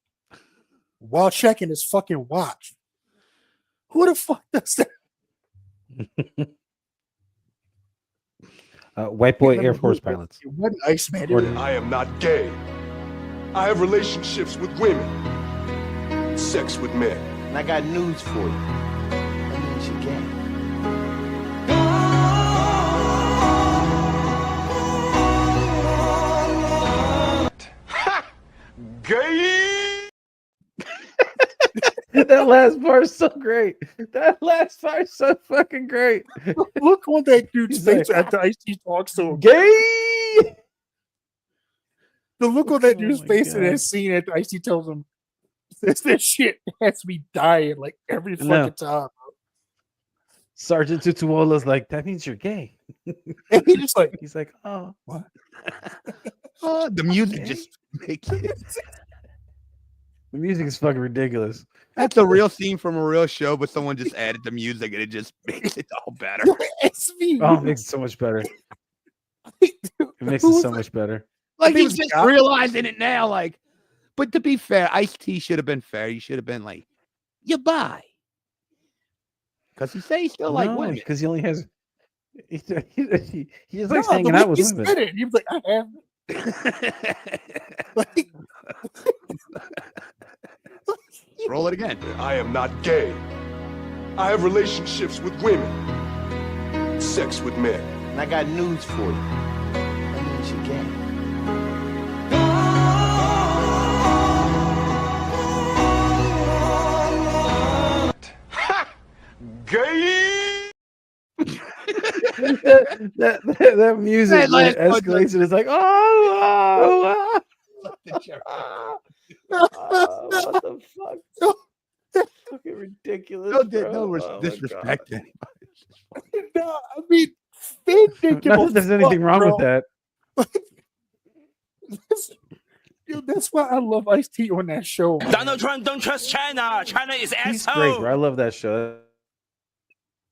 while checking his fucking watch. Who the fuck does that? White boy Air Force pilots. What Iceman? I am not gay. I have relationships with women, sex with men. And I got news for you. That means you're gay. Gay. That last part's so great. That last part's so fucking great. Look on that dude's face after Ice-T talks to him. Gay. The look on that dude's face in that scene after Ice-T tells him, "This shit has me dying like every fucking time." Sergeant Tutuola's like, "That means you're gay." And he's like, "Oh, what?" The music just makes it. The music is fucking ridiculous. That's a real scene from a real show, but someone just added the music and it just makes it all better. It's me. Oh, it makes it so much better. It makes it so much better. Like he's just realizing it now. Like, but to be fair, Ice-T should have been fair. He should have been like, "You bi," because he say he still like women. Because he only has. He just likes hanging out with women. He was like, "I have." Roll it again. I am not gay. I have relationships with women, sex with men. And I got news for you. That means you're gay. Gay. that music escalates and it's like, oh, what the fuck? That's fucking ridiculous. No disrespect to anybody. No, I mean, not that there's anything wrong with that. That's why I love Ice-T on that show. Man. Donald Trump don't trust China. China is He's asshole. great, bro. I love that show.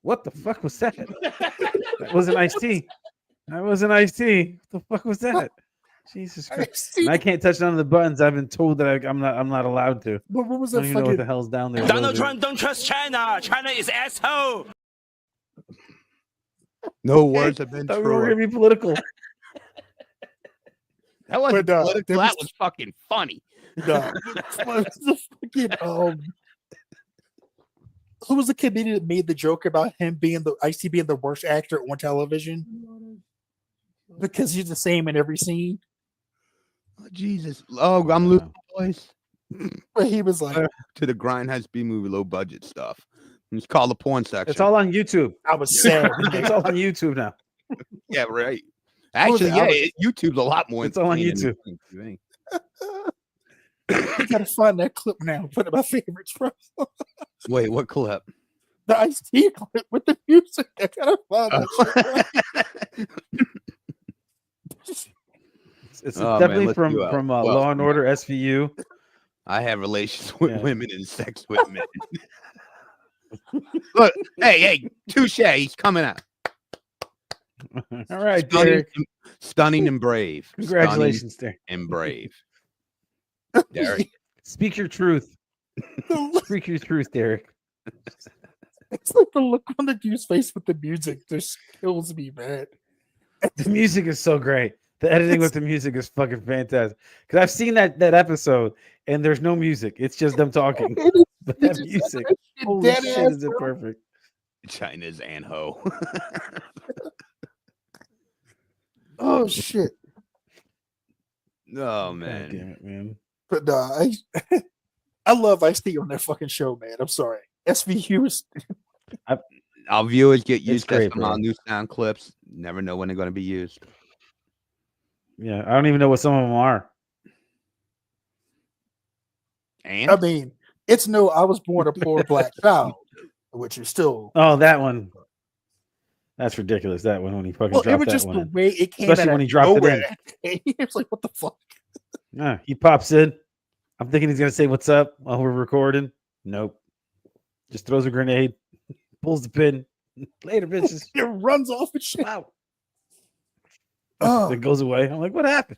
What the fuck was that? That wasn't Ice-T. That wasn't Ice-T. What the fuck was that? Jesus Christ! And I can't touch none of the buttons. I've been told that I'm not allowed to. But what was I that? don't even know what the hell's down there. Donald Trump don't trust China. China is asshole. No words have been We were true. gonna be political. That wasn't But, political. That was fucking funny. The fucking who was the comedian that made the joke about him being Ice-T being the worst actor on television because he's the same in every scene? Oh, Jesus. Oh, I'm losing my voice. But he was like, To the Grindhouse B movie, low budget stuff. It's called the porn section. It's all on YouTube. I was sad. It's all on YouTube now. Yeah, right. Actually, YouTube's a lot more. It's all on entertaining YouTube. than TV. I gotta find that clip now and put it in my favorites, bro. Wait, what clip? The Ice-T clip with the music. I gotta find that shit, bro. It's Oh, man, definitely let's from do it. Well, Law and Order SVU. I have relations with Yeah. women and sex with men. Look, hey, touche. He's coming out. All right, Stunning, Derek. stunning and brave. Congratulations, Derek. Stunning and brave. Derek. Speak your truth. Speak your truth, Derek. It's like the look on the dude's face with the music just kills me, man. The music is so great. The editing with the music is fucking fantastic. Because I've seen that episode and there's no music. It's just them talking. But that music, holy Dead shit, ass, is it bro. perfect. China's Anho. Oh shit! Oh God man. damn it, man. But I love Ice-T on that fucking show, man. I'm sorry. SVU is Our viewers get used to great, some of our bro. new sound clips. Never know when they're going to be used. Yeah, I don't even know what some of them are. And I mean, it's no I was born a poor black child, which is still Oh, that one. That's ridiculous. That one when he fucking well, it dropped was that just one. the in. way it came Especially out when of he dropped it nowhere. He was like, what the fuck? Yeah, he pops in. I'm thinking he's gonna say what's up while we're recording. Nope. Just throws a grenade, pulls the pin. Later, bitches. It runs off and shit. Wow. Oh, Then goes away. I'm like, what happened?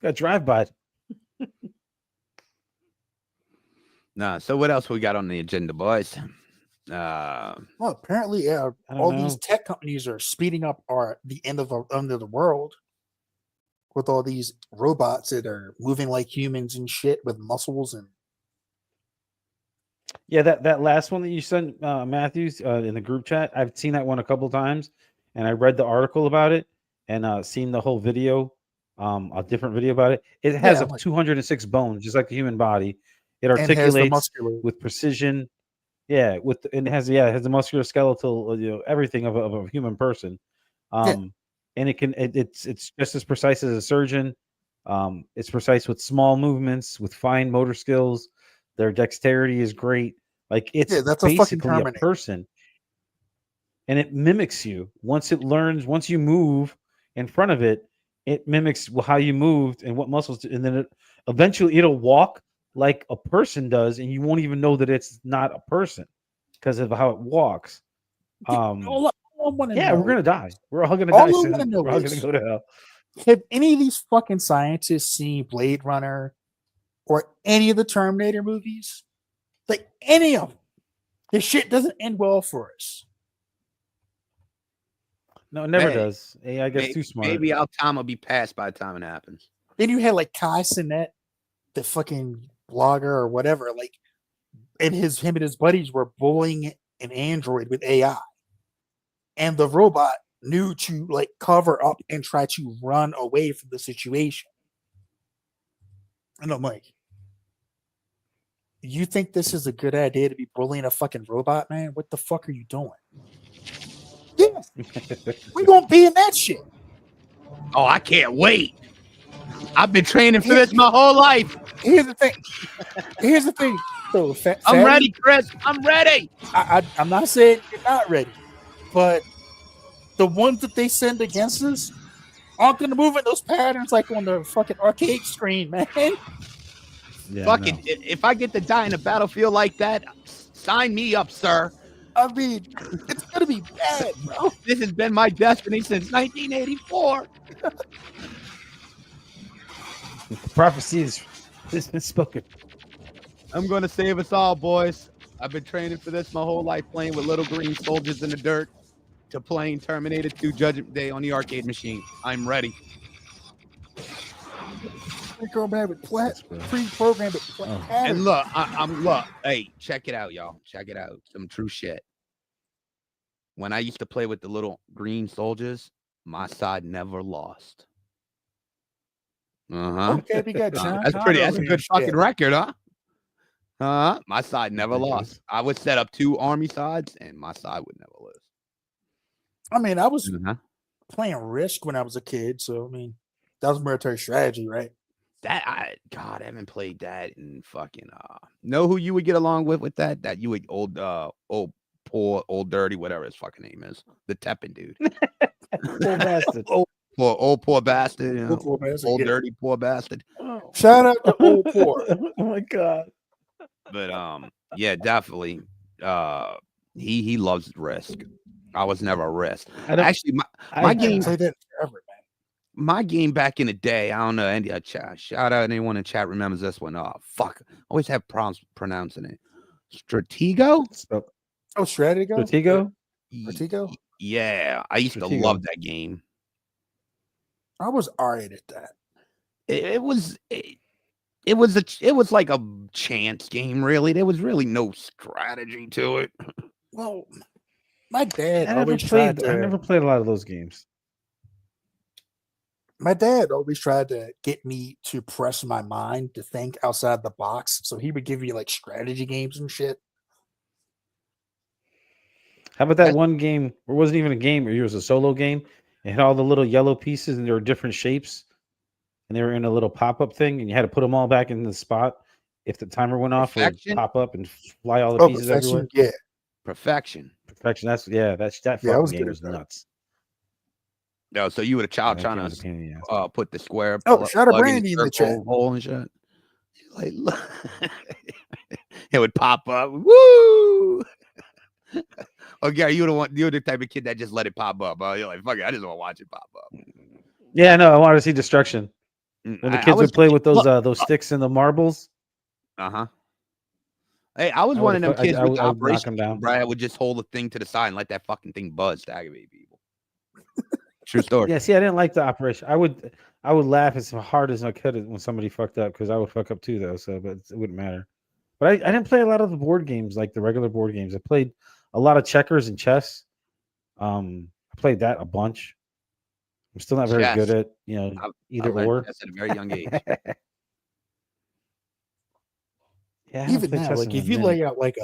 Got drive by. nah, so what else we got on the agenda, boys? well, apparently, yeah, I don't all know. these tech companies are speeding up the end of the world with all these robots that are moving like humans and shit with muscles and Yeah, that last one that you sent, Matthews, in the group chat. I've seen that one a couple times, and I read the article about it and seen the whole video, a different video about it. It has Yeah, a like- 206 bones, just like the human body. It and has the articulates muscular. with precision. Yeah, and it has the muscular skeletal, everything of a human person. And it's just as precise as a surgeon. It's precise with small movements, with fine motor skills. Their dexterity is great. Like it's that's a fucking basically a Terminator. person, and it mimics you. Once you move in front of it, it mimics how you moved and what muscles, and then eventually it'll walk like a person does, and you won't even know that it's not a person because of how it walks. All I wanna Yeah, know- we're gonna die. We're all gonna All die I soon. wanna know We're all is- gonna go to hell. Have any of these fucking scientists seen Blade Runner or any of the Terminator movies? Like any of them. This shit doesn't end well for us. No, it never Hey, does. AI gets too smart. Maybe our time will be past by the time it happens. Then you had like Kai Cenat, the fucking blogger or whatever, like, and him and his buddies were bullying an android with AI. And the robot knew to like cover up and try to run away from the situation. And I'm like, you think this is a good idea to be bullying a fucking robot, man? What the fuck are you doing? Yeah, we gonna be in that shit. Oh, I can't wait. I've been training for this my whole life. Here's the thing. So, I'm ready, Chris. I'm ready. I'm not saying you're not ready, but the ones that they send against us aren't going to move in those patterns like on the fucking arcade screen, man. Yeah, Fucking, if I get to die in a battlefield like that, sign me up, sir. I mean, it's going to be bad, bro. This has been my destiny since 1984. The prophecy has been spoken. I'm going to save us all, boys. I've been training for this my whole life, playing with little green soldiers in the dirt to playing Terminator 2 Judgment Day on the arcade machine. I'm ready. pre-programmed with That's bro. pre-programmed with Oh. And look, look. Hey, check it out, y'all. Check it out. Some true shit. When I used to play with the little green soldiers, my side never lost. Okay, we got John. That's pretty. That's a good fucking shit. record, huh? My side never lost. I would set up 2 army sides, and my side would never lose. I mean, I was Uh-huh. playing Risk when I was a kid, so I mean, that was military strategy, right? I haven't played that in fucking know who you would get along with that? That you would old poor, old dirty, whatever his fucking name is. The Teppin dude. Poor bastard. Poor bastard, you know, Old poor bastard, old yeah. dirty poor bastard. Shout out to old poor. Oh my god. But yeah, definitely. He loves Risk. I was never a Risk. Actually, my game Play that forever, man. My game back in the day, I don't know. Any shout out anyone in chat remembers this one. Oh fuck, always have problems pronouncing it. Stratego. Oh, Stratego. Stratego. Yeah, I used to Stratego. love that game. I was alright at that. It was like a chance game. Really, there was really no strategy to it. Well, my dad I never always tried played. I never played a lot of those games. My dad always tried to get me to press my mind to think outside the box. So he would give me like strategy games and shit. How about that one game? Or it wasn't even a game. It was a solo game. It had all the little yellow pieces, and they were different shapes, and they were in a little pop-up thing, and you had to put them all back in the spot. If the timer went off, it would pop up and fly all the pieces everywhere. Yeah, Perfection. That fucking game was nuts. No, so you were a child Yeah, trying that game was a pain in the to put the square. Shout out plug Brandy in the chat. hole and shit. Like, it would pop up. Woo! Oh, Gary, you're the type of kid that just let it pop up. You're like, fuck it, I just want to watch it pop up. Yeah, no, I wanted to see destruction. When the kids would play with those sticks and the marbles. Hey, I was one of them kids with the I would knock operation. them down. Brad would just hold the thing to the side and let that fucking thing buzz to aggravate people. True story. Yeah, see, I didn't like the operation. I would laugh as hard as I could when somebody fucked up, because I would fuck up too, though. So, but it wouldn't matter. But I didn't play a lot of the board games, like the regular board games. I played a lot of checkers and chess. I played that a bunch. I'm still not very good at either or. Chess at a very young age. Yeah, even now, like if you lay out like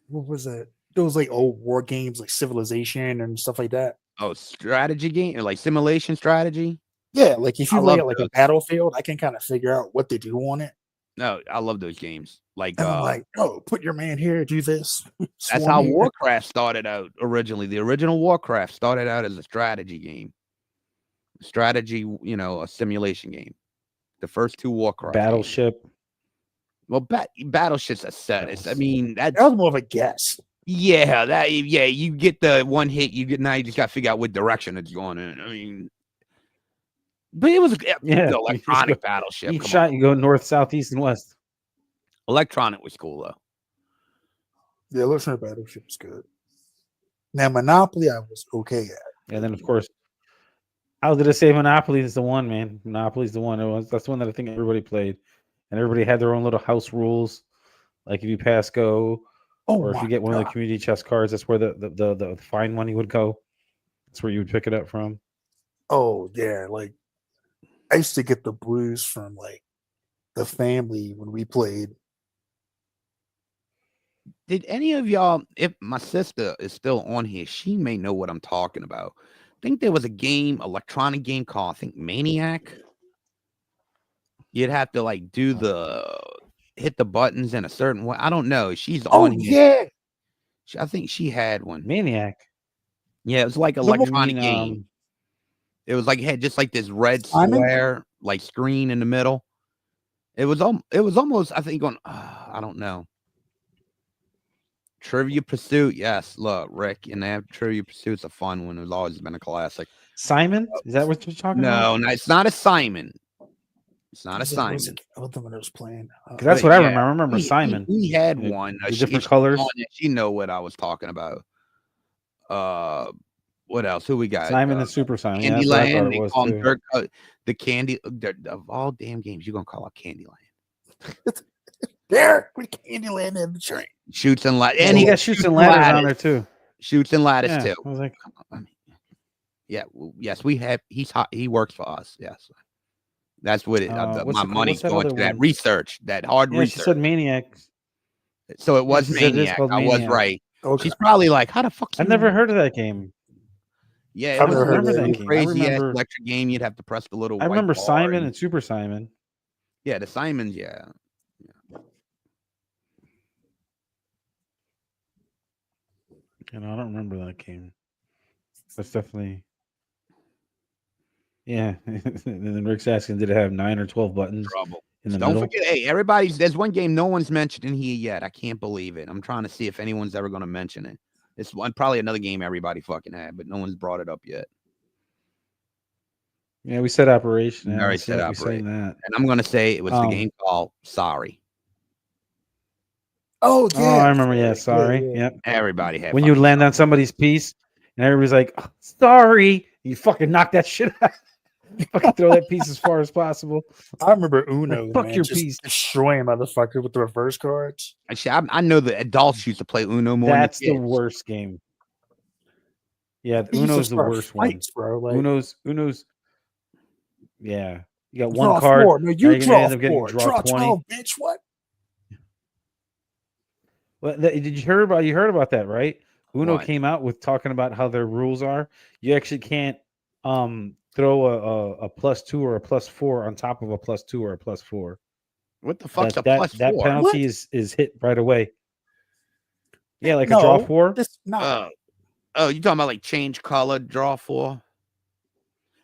what was it? Those like old war games like Civilization and stuff like that. Oh, strategy game or like simulation strategy? Yeah, like if you lay out like those. a battlefield, I can kind of figure out what to do on it. No, I love those games. Like, and I'm like, oh, put your man here, do this. That's how Warcraft started out originally. The original Warcraft started out as a strategy game. Strategy, a simulation game. The first 2 Warcraft Battleship. Games. Well, Battleship's a set. That was more of a guess. Yeah, you get the one hit, now you just got to figure out what direction it's going in. I mean, but it was the electronic Battleship. Each shot you go north, south, east, and west. Electronic was cool though. Yeah, electronic Battleship was good. Now Monopoly, I was okay at. And then of course, I was gonna say Monopoly is the one, man. Monopoly's the one. That's the one that I think everybody played, and everybody had their own little house rules. Like if you pass go. Or if you get one of the community chest cards, that's where the fine money would go. That's where you would pick it up from. Oh yeah, like I used to get the blues from like the family when we played. Did any of y'all? If my sister is still on here, she may know what I'm talking about. I think there was a game, electronic game called I think Maniac. You'd have to like hit the buttons in a certain way. I don't know. She's on here. Yeah. I think she had one. Maniac. Yeah, it was like an electronic game. It was like it had just like this red square like screen in the middle. It was almost I think on I don't know. Trivia Pursuit. Yes, look, Rick, and they have Trivia Pursuit's a fun one. It's always been a classic. Simon? Is that what you're talking about? No, it's not a Simon. It's not a Simon. I don't think when I was playing. That's what I remember. I remember Simon. We had one. Different colors. She know what I was talking about. What else? Who we got? Simon and Super Simon. Yeah, that's what I thought Candyland. it They was call him too. Dirk, the candy of all damn games. You're gonna call it Candyland. There with Candyland and the train. Shoots and ladders. And And he got shoots and ladders on there too. Shoots and ladders Yeah, too. I was like, I mean, yeah, yes, we have. He's hot. He works for us. Yes, that's what it. what's My the- money's what's that going other to that one? research, that hard yeah, she research. said Maniac. So it was she said it is Maniac. called I was Maniac. right. Okay. She's probably like, "How the fuck?" I've never heard of that game. Yeah, I've it was never heard of a that game. I crazy ass remember- electric game. You'd have to press the little. I remember white bar Simon and Super Simon. yeah, the Simons. Yeah, You know, I don't remember that game. That's definitely. Yeah, and then Rick's asking, did it have 9 or 12 buttons trouble. in the Don't middle? forget, hey, everybody's. There's one game no one's mentioned in here yet. I can't believe it. I'm trying to see if anyone's ever going to mention it. It's one probably another game everybody fucking had, but no one's brought it up yet. Yeah, we said Operation. We Yeah, already we said said Operation. that. And I'm going to say it was the game called Sorry. Oh Oh, yeah. I remember. Yeah, sorry. yeah. Yep. Everybody had When you fucking land on somebody's piece, and everybody's like, "Oh, "Sorry," you fucking knock that shit out. You fucking throw that piece as far as possible. I remember Uno. Fuck man, your just piece. destroying motherfuckers with the reverse cards. Actually, I know the adults used to play Uno more That's than the kids. worst game. Yeah, They used to Uno's the start worst one. fights, bro. Like, Uno's. Yeah, you got draw one card. 4. No, now you you're gonna draw end up getting 4. draw Draw 20. 12, bitch. What? Well, did you hear about? You heard about that, right? Uno What? came out with talking about how their rules are. You actually can't throw a +2 or a +4 on top of a +2 or a +4. What the fuck's a That plus that four? penalty is hit right away. Yeah, like a draw 4. This not. Oh, you talking about like change color, draw 4?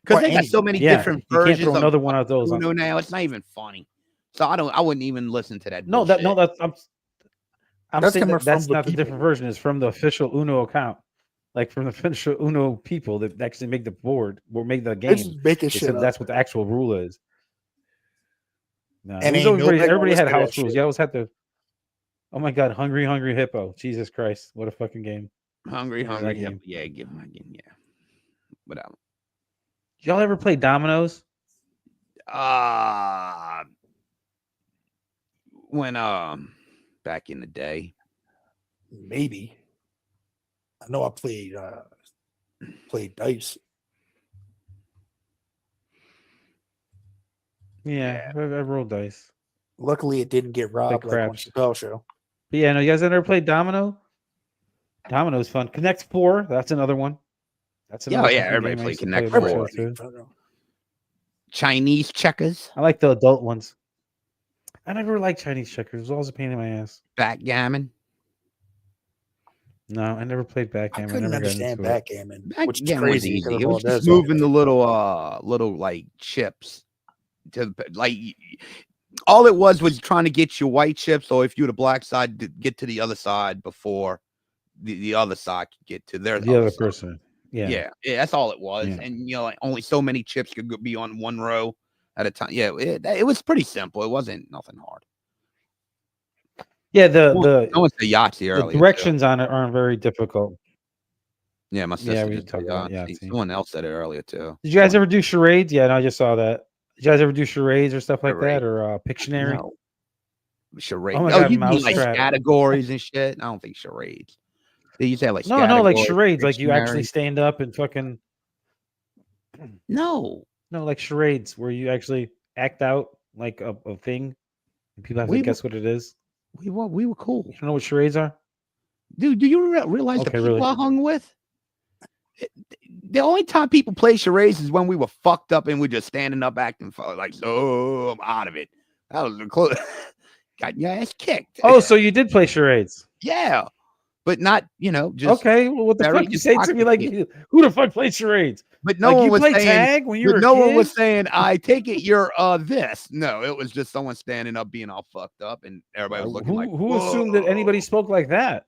Because Or they got any- so many Yeah, different you can't versions throw of another one of those on. Uno now. It's not even funny. So I wouldn't even listen to that. No, bullshit. that's I'm That's saying coming that's from the not the people. different version. It's from the official Uno account, like from the official Uno people that actually make the board or make the They're game. just making They shit said up. that's what the actual rule is. No, And it was ain't nobody gonna everybody had listen to that house rules. shit. You always had to. Oh my god, Hungry Hippo! Jesus Christ, what a fucking game! Hungry. that Yeah, game. yeah, give my game. Yeah, whatever. Did y'all ever play dominoes? When back in the day, Maybe. I know I played dice. Yeah, I rolled dice. Luckily, it didn't get robbed like on craps. Chappelle Show. But yeah, no, you guys ever played domino? Domino's fun. Connect 4, that's another one. That's Yeah, another yeah, fucking everybody game I played used to Connect play a bunch 4. of too. Chinese checkers, I like the adult ones. I never liked Chinese checkers. It was always a pain in my ass. backgammon. No, I never played I backgammon. couldn't never got understand into it. backgammon, which is Backgammon was crazy. easy. because It of was all just that moving stuff. the little like chips to like. All it was trying to get your white chips, or if you were the black side, to get to the other side before the other side could get to their The other side. person. Yeah. Yeah, that's all it was. Yeah. And like only so many chips could be on one row at a time. Yeah, it was pretty simple. It wasn't nothing hard. Yeah, No one said Yahtzee the earlier. directions on it aren't very difficult. Yeah, my sister. Yeah, we just talked said about Yahtzee. Yahtzee. Someone else said it earlier too. Did you guys ever do charades? Yeah, no, I just saw that. Did you guys ever do charades or stuff like Charade. that, or Pictionary? No. Charade. Oh my Oh, God, you mean like Mousetrap. categories and shit? I don't think charades. They used to have like No, like categories, charades. Like you actually Pictionary. stand up and fucking No, like charades where you actually act out like a thing, and people have to We guess what it is. we were cool, You don't know what charades are? dude. Do you realize the Okay, people really? I hung with? The only time people play charades is when we were fucked up and we're just standing up acting like, so I'm out of it. That was the close. Got your ass kicked. Oh, so you did play charades? Yeah, but not just Okay. Well, what the very fuck you say to me? Like, intoxicated. who the fuck plays charades? But no Like, one you was play saying. tag when you But were a no kid? one was saying, I take it you're this. No, it was just someone standing up being all fucked up and everybody was looking like, who assumed that anybody "Whoa." spoke like that?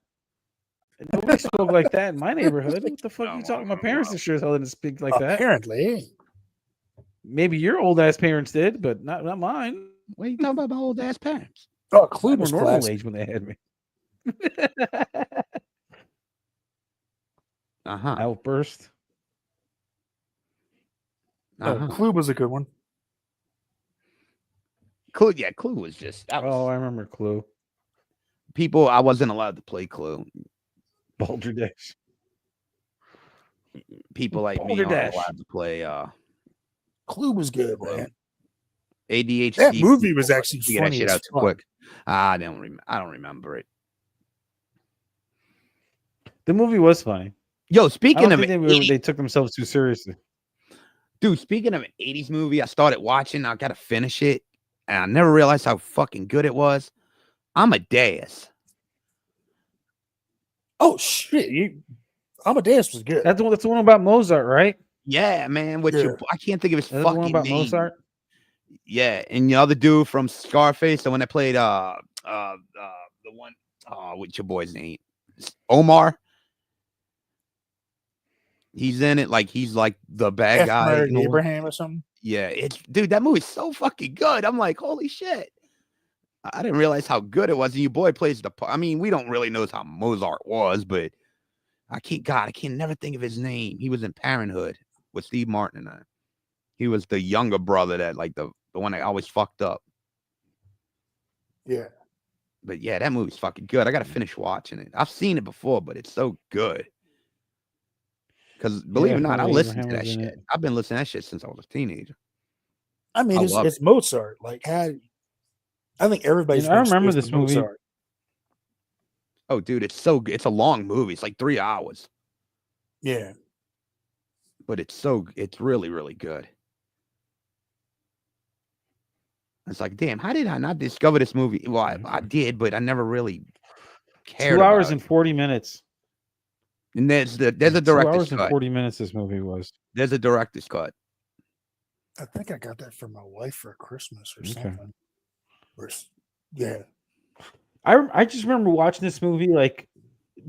Nobody spoke like that in my neighborhood. What the fuck are you talking? My parents sure as hell didn't speak like that. Apparently. Maybe your old ass parents did, but not mine. What are you talking about my old ass parents? Oh, They Clue were was normal classic. age when they had me. Uh-huh. Outburst. Clue was a good one. Clue, yeah, Clue was just. That was, Oh, I remember Clue. people, I wasn't allowed to play Clue. Balderdash. People like me aren't Balderdash. allowed to play. Clue was good, Clue. man. ADHD. That movie was actually figure that funny shit as out too fuck. quick. I don't remember it. The movie was funny. Yo, I speaking don't of think they took themselves too seriously. dude, speaking of an 80s movie, I started watching. I gotta finish it, and I never realized how fucking good it was. Amadeus. Oh shit! Amadeus was good. That's the one about Mozart, right? Yeah, man. I can't think of his That's the one fucking about name. Mozart. Yeah, and the other dude from Scarface, the one that played the one what's your boy's name? Omar. He's in it like he's like the bad guy. Married Abraham or something. Yeah, dude, that movie's so fucking good. I'm like, holy shit. I didn't realize how good it was. And your boy plays the part. I mean, we don't really know how Mozart was, but I can't never think of his name. He was in Parenthood with Steve Martin and I. He was the younger brother that like the one that always fucked up. Yeah. But yeah, that movie's fucking good. I gotta finish watching it. I've seen it before, but it's so good. Because believe it or not, I listened to that shit. I've been listening to that shit since I was a teenager. I mean, it's Mozart. Like, I think everybody's. I remember this movie. Mozart. Oh, dude, it's so good. It's a long movie. It's like 3 hours. Yeah. But it's really, really good. It's like, damn, how did I not discover this movie? Well, I did, but I never really cared. 2 hours and 40 minutes. And there's a director's cut. 2 hours and 40 minutes this movie was. There's a director's cut. I think I got that for my wife for Christmas or something. Yeah. I just remember watching this movie, like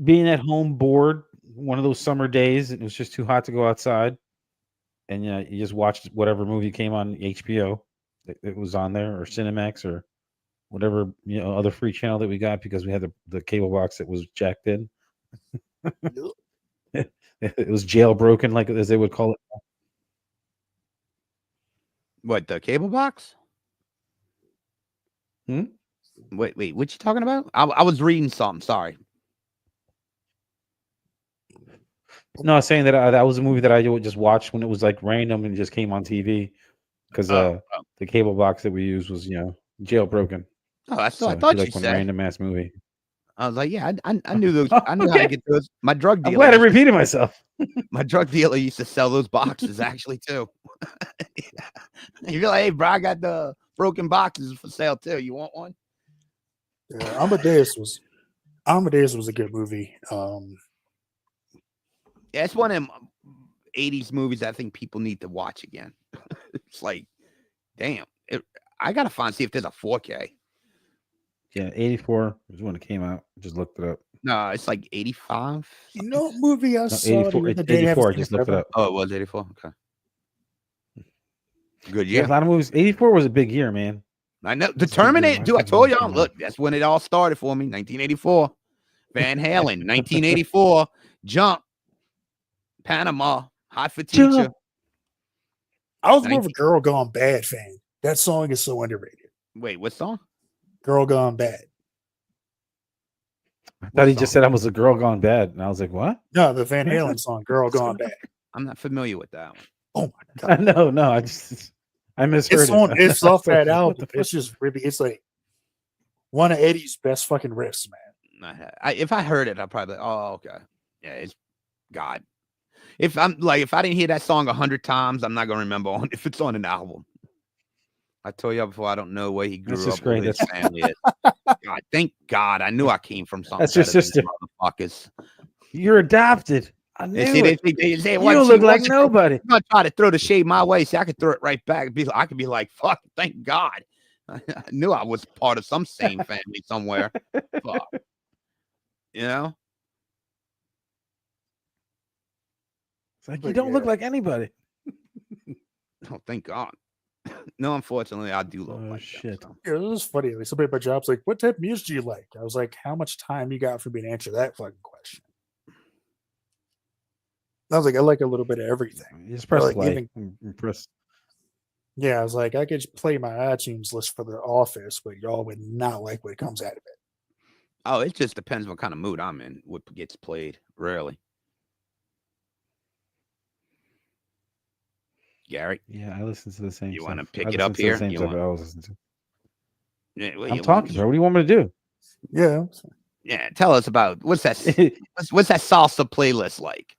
being at home bored one of those summer days. It was just too hot to go outside. And you just watched whatever movie came on HBO. It was on there, or Cinemax, or whatever other free channel that we got because we had the cable box that was jacked in. It was jailbroken, like as they would call it. What, the cable box? Wait, what you talking about? I was reading something. Sorry. No, I was saying that that was a movie that I would just watch when it was like random and just came on TV because the cable box that we used was jailbroken. Oh, I thought you said random ass movie. I was like, yeah, I knew those. I knew how to get those. My drug dealer. I'm glad I repeated myself. My drug dealer used to sell those boxes actually too. You're like, hey, bro, I got the broken boxes for sale too. You want one? Yeah, Amadeus was a good movie. Yeah, it's one of them 80s movies I think people need to watch again. It's like, damn, I gotta see if there's a 4K. Yeah, 84 was when it came out. Just looked it up. No, it's like 85. You know what movie I saw 84. It's 84. I just looked it up. Oh, it was 84. Okay. Good year. Yeah, a lot of movies. 84 was a big year, man. I know. The Terminator, dude. I told y'all. Look, that's when it all started for me. 1984. Van Halen. 1984. Jump. Panama. Hot for Teacher. Jump. I was more of a Girl Gone Bad fan. That song is so underrated. Wait, what song? Girl Gone Bad. I thought he just said I was a girl gone bad, and I was like, "What?" No, the Van Halen song, "Girl Gone Bad." I'm not familiar with that one. Oh my god! No, I misheard it. It's off that album. It's just really, it's like one of Eddie's best fucking riffs, man. If I heard it, I'd probably. Oh, okay. Yeah, it's God. If I didn't hear that song 100 times, I'm not gonna remember if it's on an album. I told you before, I don't know where he grew up. Where his family is. God, thank God, I knew I came from something. That's your sister, motherfuckers. You're adopted. I knew they say, you don't look like nobody. I'm gonna try to throw the shade my way. See, I could throw it right back. I could be like, "Fuck, thank God." I knew I was part of some same family somewhere. Fuck. You know. It's like you don't look like anybody. Oh, thank God. No, unfortunately, I do look like shit. That, so. Yeah, it was funny. Like somebody at my job's like, "What type of music do you like?" I was like, "How much time you got for me to answer that fucking question?" I was like, "I like a little bit of everything." You just press like play. Press Yeah, I was like, I could just play my iTunes list for The Office, but y'all would not like what comes out of it. Oh, it just depends what kind of mood I'm in. What gets played, really. Gary, Yeah, I listen to the same. you stuff. want to I pick it listen up to the here? same You stuff want? I always listen to. Yeah, well, I'm talking, bro. What do you want me to do? Yeah. Yeah, tell us about what's that salsa playlist like?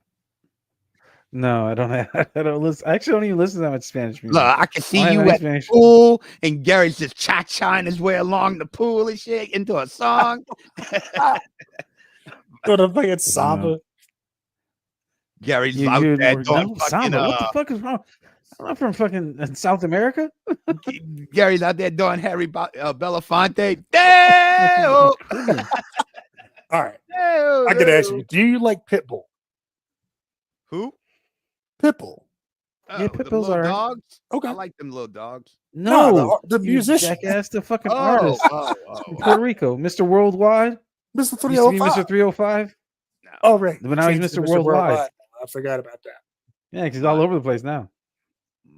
No, I don't. I don't listen. I actually don't even listen to that much Spanish music. Look, I can see I don't have you any at Spanish- the pool, and Gary's just cha-chaing his way along the pool and shit into a song. Go to fucking Samba. Gary's You out good? there No, doing fucking. Samba. What the fuck is wrong? I'm not from fucking South America. Gary's out there doing Harry Belafonte. Damn! Caribbean. All right. I could ask you, do you like Pitbull? Who? Pitbull. Oh, Yeah, the Pitbull's little alright. dogs. Okay. I like them little dogs. No, the you musician. jackass, the fucking Oh, artist oh, from oh. Puerto Rico, Mr. Worldwide. Mr. Used to be 305. Mr. 305. No. Oh, right. But now he's Changed to Mr. Worldwide. I forgot about that. Yeah, because he's all over the place now.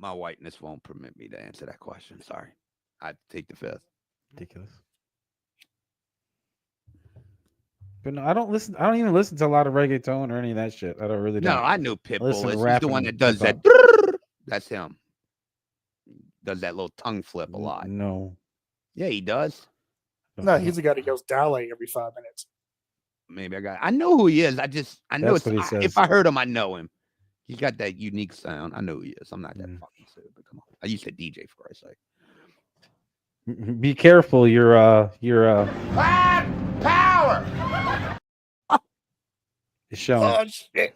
My whiteness won't permit me to answer that question. Sorry. I take the fifth. Ridiculous. But no, I don't listen. I don't even listen to a lot of reggaeton or any of that shit. I don't really. No, don't. I knew Pitbull listen to is. He's rap the one and that does that. hip-hop. That's him. Does that little tongue flip a lot. No. Yeah, he does. No, he's the guy that goes dilating every 5 minutes. Maybe I know who he is. I know That's what he says. if I heard him, I know him. He's got that unique sound. I know who he is. I'm not that Mm. fucking stupid. Come on. I used to DJ for Christ's sake. Be careful. You're Power! it's showing. Oh, shit.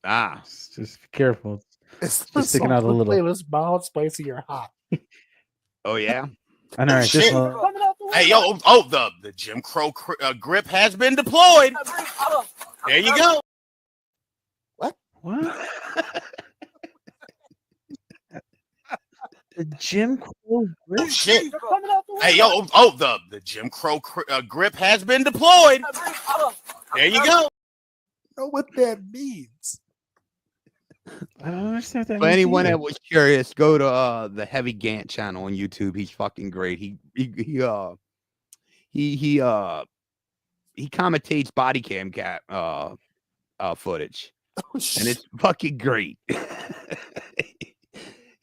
Ah, Just be careful. It's Just sticking out a little. Playlist, mild, spicy, or hot. oh yeah. All right, this Shit. one. Hey, yo, the Jim Crow grip has been deployed. There you go. What? The Jim Crow grip? Oh, shit. Hey, yo, the Jim Crow grip has been deployed. There you go. Know what that means? I don't understand that. For anyone that was curious, go to the Heavy Gant channel on YouTube. He's fucking great. He commentates body cam footage, Oh, and it's fucking great.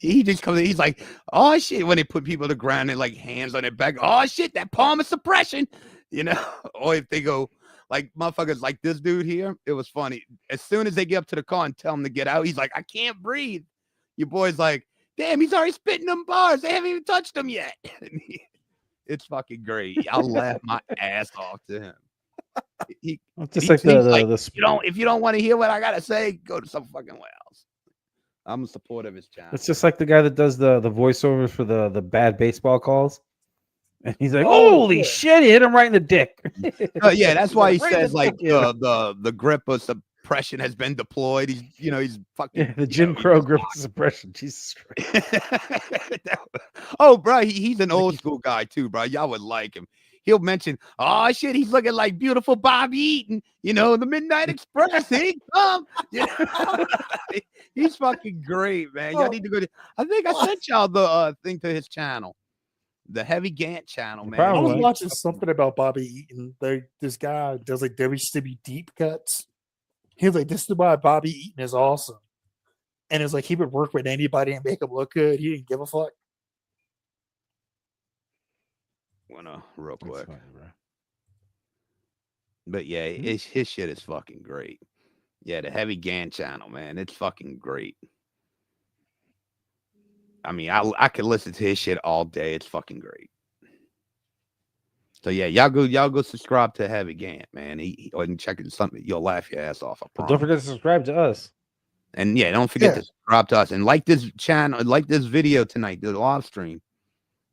He just comes in, he's like, oh shit, when they put people to the ground and like hands on their back, oh shit, that palm of suppression, you know. Or if they go like motherfuckers like this dude here, it was funny. As soon as they get up to the car and tell him to get out, he's like, I can't breathe. Your boy's like, damn, he's already spitting them bars. They haven't even touched them yet. It's fucking great. I'll laugh my ass off to him. He Just like seems the if you don't want to hear what I gotta say, go to some fucking way else. I'm a supporter of his channel. It's just like the guy that does the voiceovers for the bad baseball calls. And he's like, Oh, holy yeah. shit, he hit him right in the dick. Yeah, that's why he Right in says the like fuck, the grip of suppression has been deployed. He's fucking Yeah, the Jim Crow grip of suppression. Jesus Christ. Oh, bro, he's an old school guy too, bro. Y'all would like him. He'll mention, oh shit, he's looking like beautiful Bobby Eaton, you know, the Midnight Express. Here he come. You know? He's fucking great, man. Y'all need to go to. I think I sent y'all the thing to his channel, the Heavy Gant channel, man. I was Probably. watching something about Bobby Eaton. This guy does like WCW deep cuts. He's like, this is why Bobby Eaton is awesome. And it's like he would work with anybody and make him look good. He didn't give a fuck. Real That's quick. funny, bro. But yeah, his shit is fucking great. Yeah, the Heavy Gant channel, man, it's fucking great. I mean, I could listen to his shit all day. It's fucking great. So yeah, y'all go subscribe to Heavy Gant, man. Or check it something. You'll laugh your ass off. I But promise. don't forget to subscribe to us. And yeah, don't forget Yeah. to subscribe to us and like this channel, like this video tonight, the live stream.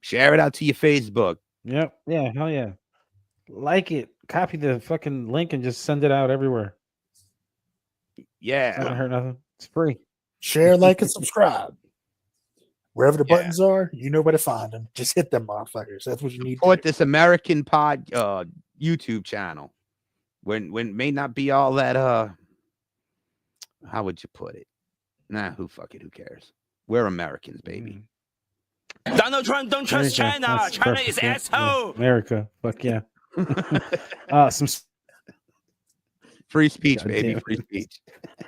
Share it out to your Facebook. Yep. Yeah, hell yeah. Like it. Copy the fucking link and just send it out everywhere. It's not Yeah. gonna hurt nothing. It's free. Share, like, and subscribe. Wherever the Yeah. buttons are, you know where to find them. Just hit them, motherfuckers. That's what you need. Support To do. this American pod YouTube channel. When may not be all that how would you put it? Nah, who cares? We're Americans, baby. Donald Trump don't trust There you go. China. That's China perfect. is Yeah, asshole. yeah. America. Fuck yeah. Some Free speech, God baby. damn Free it. speech.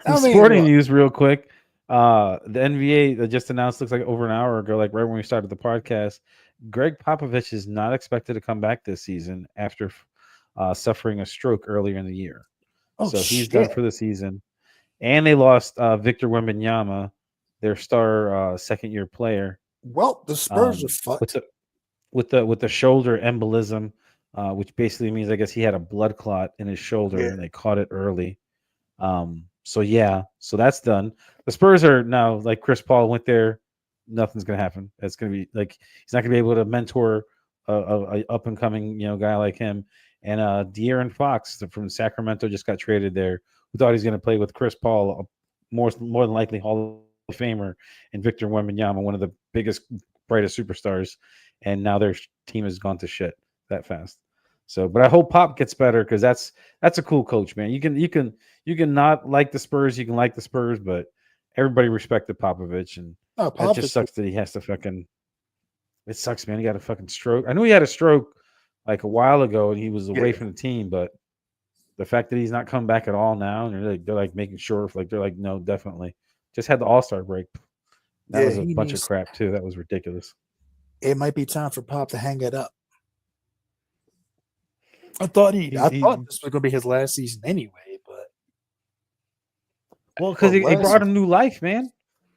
Some sporting news real quick. The NBA that just announced, looks like over an hour ago, like right when we started the podcast, Greg Popovich is not expected to come back this season after suffering a stroke earlier in the year. So he's done for the season. And they lost Victor Wembanyama, their star second-year player. Well, the Spurs are fucked. With the shoulder embolism, which basically means, I guess, he had a blood clot in his shoulder and they caught it early. So that's done. The Spurs are now, like, Chris Paul went there. Nothing's gonna happen. It's gonna be like he's not gonna be able to mentor a up and coming guy like him. And De'Aaron Fox from Sacramento just got traded there. We thought he's gonna play with Chris Paul, more than likely Hall of Famer, and Victor Wembanyama, one of the biggest, brightest superstars. And now their team has gone to shit that fast. So, but I hope Pop gets better, because that's a cool coach, man. You can not like the Spurs, you can like the Spurs, but everybody respected Popovich, and it just sucks that he has to fucking. It sucks, man. He got a fucking stroke. I knew he had a stroke like a while ago, and he was away from the team, but the fact that he's not coming back at all now, and they're like making sure, they're like, no, definitely. Just had the All-Star break. That was a bunch of crap too. That was ridiculous. It might be time for Pop to hang it up. I thought this was going to be his last season anyway, but because it brought him new life, man.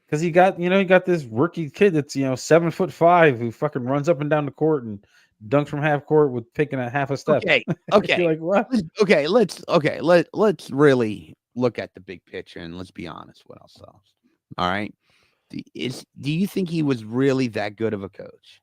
Because he got this rookie kid that's 7'5" who fucking runs up and down the court and dunks from half court with taking a half a step. Okay. You're like, what? Let's really look at the big picture, and let's be honest with ourselves. All right. Do you think he was really that good of a coach?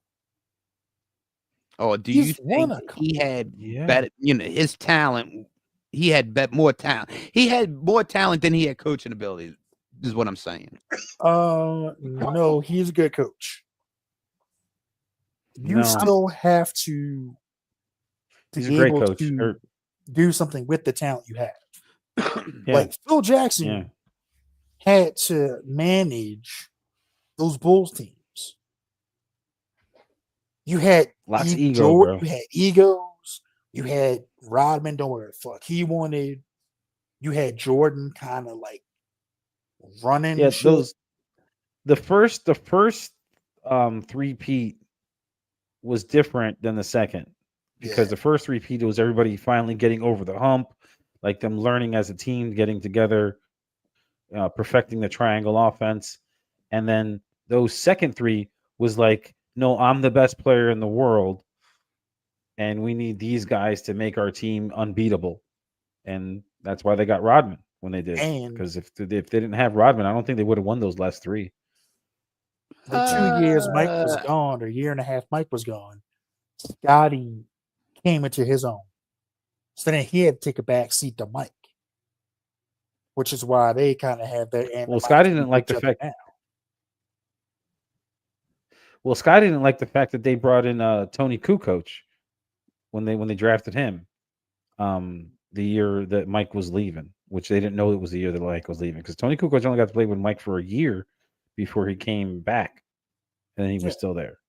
Or do you think he had better, his talent? He had more talent. He had more talent than he had coaching ability, is what I'm saying. No, he's a good coach. You still have to be able to do something with the talent you have. Like Phil Jackson had to manage those Bulls teams. You had lots of ego, bro. You had egos. You had Rodman doing what the fuck he wanted. You had Jordan kind of like running. Yeah, the first three-peat was different than the second, because the first three-peat was everybody finally getting over the hump, like them learning as a team, getting together, perfecting the triangle offense. And then those second three was like, no, I'm the best player in the world, and we need these guys to make our team unbeatable. And that's why they got Rodman when they did. Because if they didn't have Rodman, I don't think they would have won those last three. The 2 years Mike was gone, or a year and a half Mike was gone, Scotty came into his own. So then he had to take a back seat to Mike, which is why they kind of have their. Well, Scotty didn't like the fact. Well, Scotty didn't like the fact that they brought in Tony Kukoc when they drafted him, the year that Mike was leaving, which they didn't know it was the year that Mike was leaving, because Tony Kukoc only got to play with Mike for a year before he came back, and then he was still there.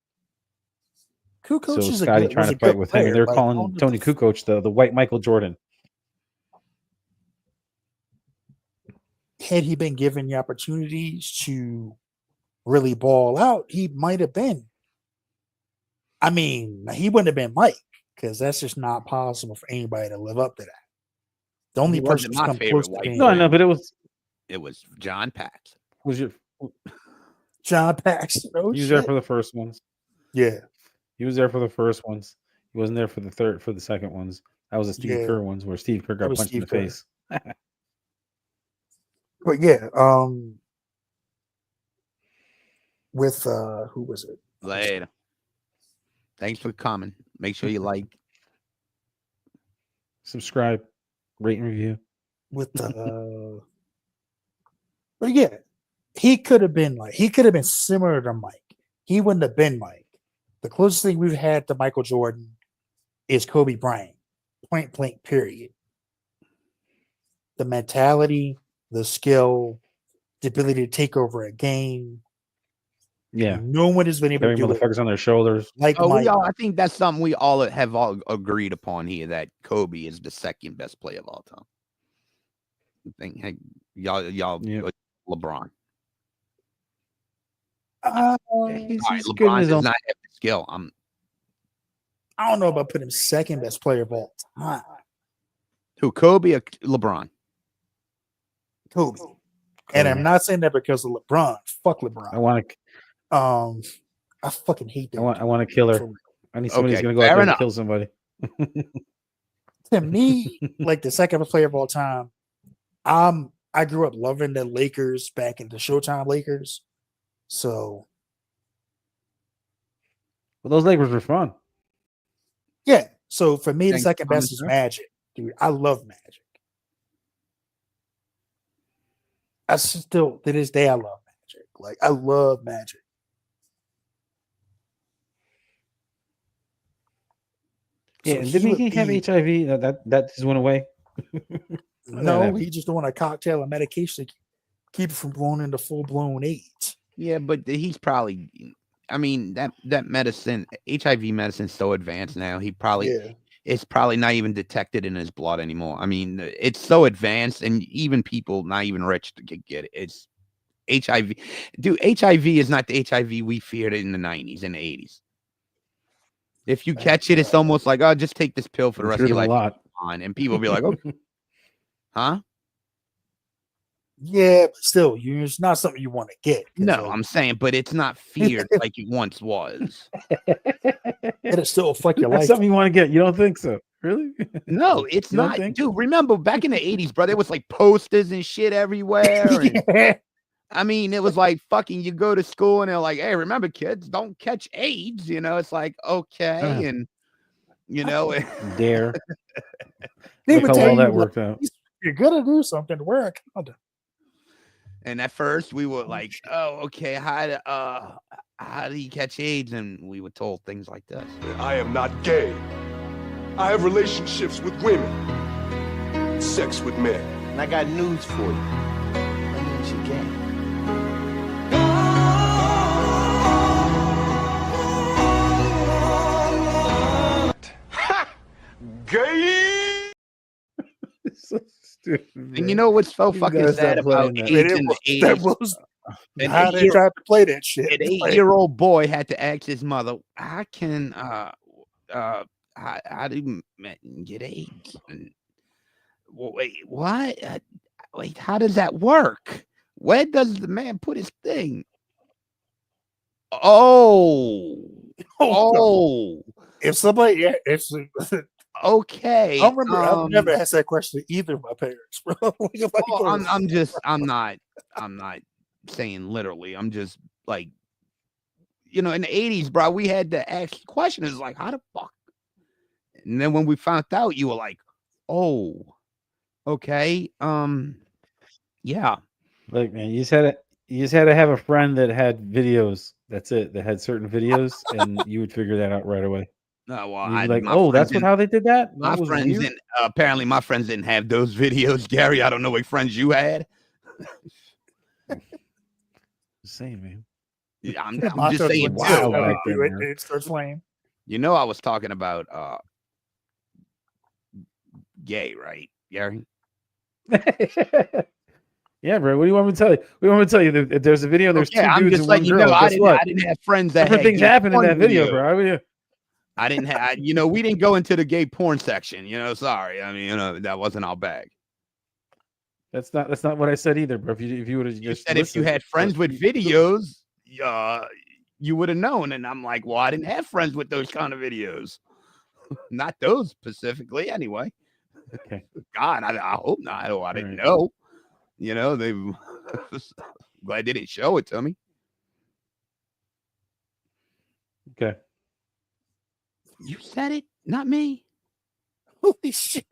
Kukoc so Scotty trying to fight with him, and they're calling Tony Kukoc the white Michael Jordan. Had he been given the opportunities to really ball out, he might have been. I mean, he wouldn't have been Mike, because that's just not possible for anybody to live up to that. The only person who's come close to being. No, I know, but it was John Paxson. Was your John Paxson? Oh, he was there for the first ones. Yeah, he was there for the first ones. He wasn't there for the second ones. That was the Steve Kerr ones, where Steve Kerr got punched in the face. But yeah, with who was it? Later. Thanks for coming. Make sure you like, subscribe, rate, and review. With but yeah, he could have been similar to Mike. He wouldn't have been Mike. The closest thing we've had to Michael Jordan is Kobe Bryant. Point blank, period. The mentality, the skill, the ability to take over a game, Yeah. No one has been able to Carrying do it motherfuckers on their shoulders. like Oh, Mike. I think that's something we all have agreed upon here, that Kobe is the second best player of all time. I think, hey, y'all, Yep. LeBron. He's All right, good in LeBron his does own. not have the skill. I don't know about putting him second best player of all time. Who, Kobe or LeBron? Kobe. And I'm not saying that because of LeBron. Fuck LeBron. I fucking hate that. I want a killer. I need somebody who's gonna go out there and kill somebody. To me, like the second best player of all time, I grew up loving the Lakers back in the Showtime Lakers. So Well, those Lakers were fun. yeah. So for me, the second best is Magic. Dude, I love Magic. I still, to this day, I love Magic. Like, I love Magic. Yeah, so didn't he have HIV? That just went away. No, he just doing a cocktail of medication to keep it from going into full blown AIDS. Yeah, but he's probably. I mean, that medicine, HIV medicine, is so advanced now. He probably it's probably not even detected in his blood anymore. I mean, it's so advanced, and even people not even rich to get it. It's HIV. Dude, HIV is not the HIV we feared in the 90s and the 80s. If you catch it, it's almost like, oh, just take this pill for the rest of your life. And people will be like, okay. Huh? Yeah, but still, it's not something you want to get. No, I'm saying, but it's not feared like it once was. It'll still affect your life. That's something you want to get. You don't think so? Really? No, it's not. Dude, remember back in the 80s, bro, there was like posters and shit everywhere. And, I mean, it was like fucking you go to school and they're like, hey, remember, kids, don't catch AIDS. You know, it's like, okay. And, you know, dare. Look how well that worked out. You're going to do something, wear a condom. And at first we were like, oh, okay, how do you catch AIDS? And we were told things like this. I am not gay. I have relationships with women, sex with men. And I got news for you. That means you're gay. Gay. So stupid, man. And you know what's so fucking sad about AIDS in the 80s? That was how they tried to play that shit. An 8-year-old boy had to ask his mother, how can how do men get AIDS? And, well, wait, what? Wait, how does that work? Where does the man put his thing? If somebody, okay. I remember I've never asked that question to either of my parents, bro. I'm not saying literally. I'm just like, you know, in the 80s, bro, we had to ask questions like, how the fuck? And then when we found out, you were like, oh, okay. Yeah. Look, man, you just had to have a friend that had videos. That's it. That had certain videos, and you would figure that out right away. No, well, You'd be like, oh, that's how they did that. My friends didn't. Apparently, my friends didn't have those videos. Gary, I don't know what friends you had. Same, man. Yeah, I'm just saying. Wow, it starts playing. You know, I was talking about gay, right, Gary? Yeah, bro. What do you want me to tell you? We want me to tell you that there's a video. There's two dudes and one girl. I didn't have friends that different things happen in that video, bro. I didn't have. You know, we didn't go into the gay porn section. You know, sorry. I mean, you know, that wasn't our bag. That's not what I said either, bro. If you would have just said if you had friends with videos, you would have known. And I'm like, well, I didn't have friends with those kind of videos. Not those specifically, anyway. Okay. God, I hope not. I didn't know. You know, they glad they didn't show it to me. Okay. You said it, not me. Holy shit.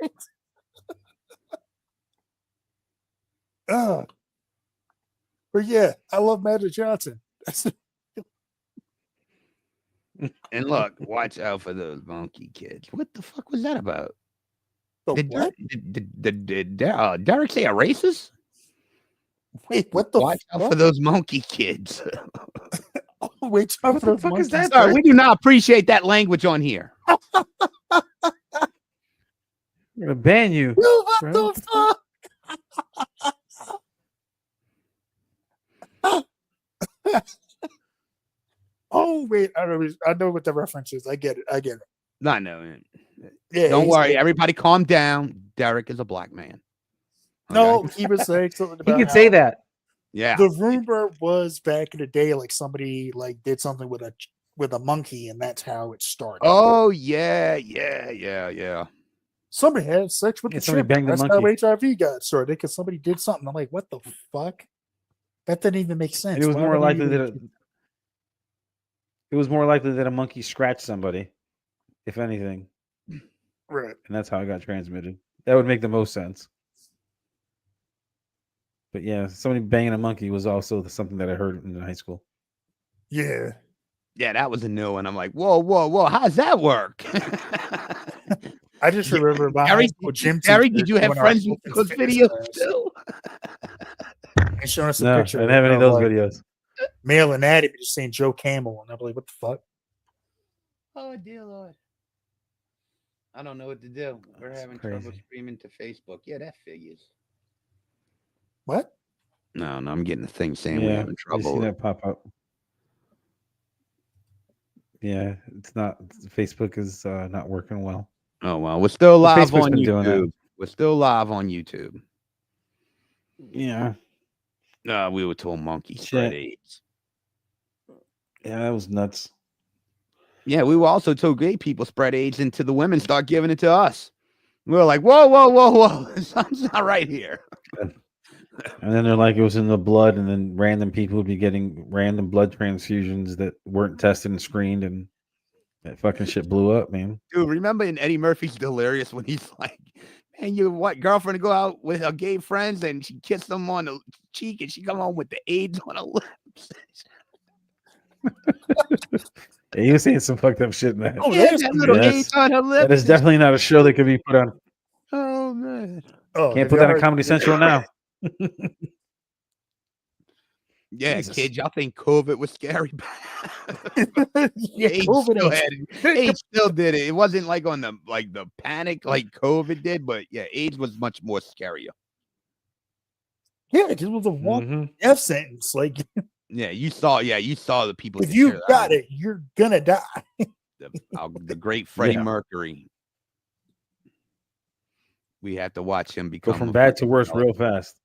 But yeah, I love Magic Johnson. And look, watch out for those monkey kids. What the fuck was that about? Did Derek say a racist? Wait, what the Watch out for those monkey kids. Wait, What the fuck is that? Sir, we do not appreciate that language on here. I'm gonna ban you. What bro. the fuck? Oh wait, I know what the reference is. I get it. I know. Man. Yeah, Don't he's worry. like- Everybody calm down. Derek is a black man. No, Okay? he was saying something He about could say how that. Yeah. the rumor was back in the day, like somebody like did something with a monkey, and that's how it started. Oh, yeah. Somebody had sex with Yeah, the somebody chimp. banged the That's monkey. how HIV got started because somebody did something. I'm like, what the fuck? That didn't even make sense. And it was Why more would likely you- that a monkey scratched somebody, if anything, right. and that's how it got transmitted. That would make the most sense. But yeah, somebody banging a monkey was also something that I heard in high school. Yeah. Yeah, that was a new one. I'm like, whoa. How's that work? I just remember my Gary, high school gym Gary, teacher did you have doing our friends with health and those fitness videos class still? and showing us a No, I picture didn't have any of those like, videos. male anatomy just saying Joe Camel, and I'm like, what the fuck? Oh, dear Lord. I don't know what to do. We're That's having trouble crazy. streaming to Facebook. Yeah, that figures. What? No, I'm getting a thing saying we're Yeah, having I see trouble. that pop up. Yeah, it's not. Facebook is not working well. Oh, well, we're still Well, live Facebook's on been doing that. YouTube. We're still live on YouTube. Yeah, We were told monkey spread AIDS. yeah, that was nuts. Yeah, we were also told gay people spread AIDS until the women start giving it to us. We were like, whoa. Something's not right here. And then they're like, it was in the blood, and then random people would be getting random blood transfusions that weren't tested and screened, and that fucking shit blew up, man. Dude, remember in Eddie Murphy's Delirious when he's like, man, your what girlfriend to go out with her gay friends and she kissed them on the cheek and she come home with the AIDS on her lips. Yeah, he was saying some fucked up shit in that. Oh, Yeah, there's that some little good. AIDS on her lips. That is definitely not a show that could be put on. Oh, man. Oh, Can't have put you that on heard- Comedy Central now. Yeah, Jesus. kids, y'all think COVID was scary? yeah, AIDS COVID still ain't had it. AIDS still did it. It wasn't like on the panic like COVID did, but yeah, AIDS was much more scarier. Yeah, it was a one Mhm. death sentence. Like, Yeah, you saw the people. if get you killed. got it, you're gonna die. The great Freddie Yeah. Mercury. We had to watch him Go become from a bad to fucking worse hell. real fast.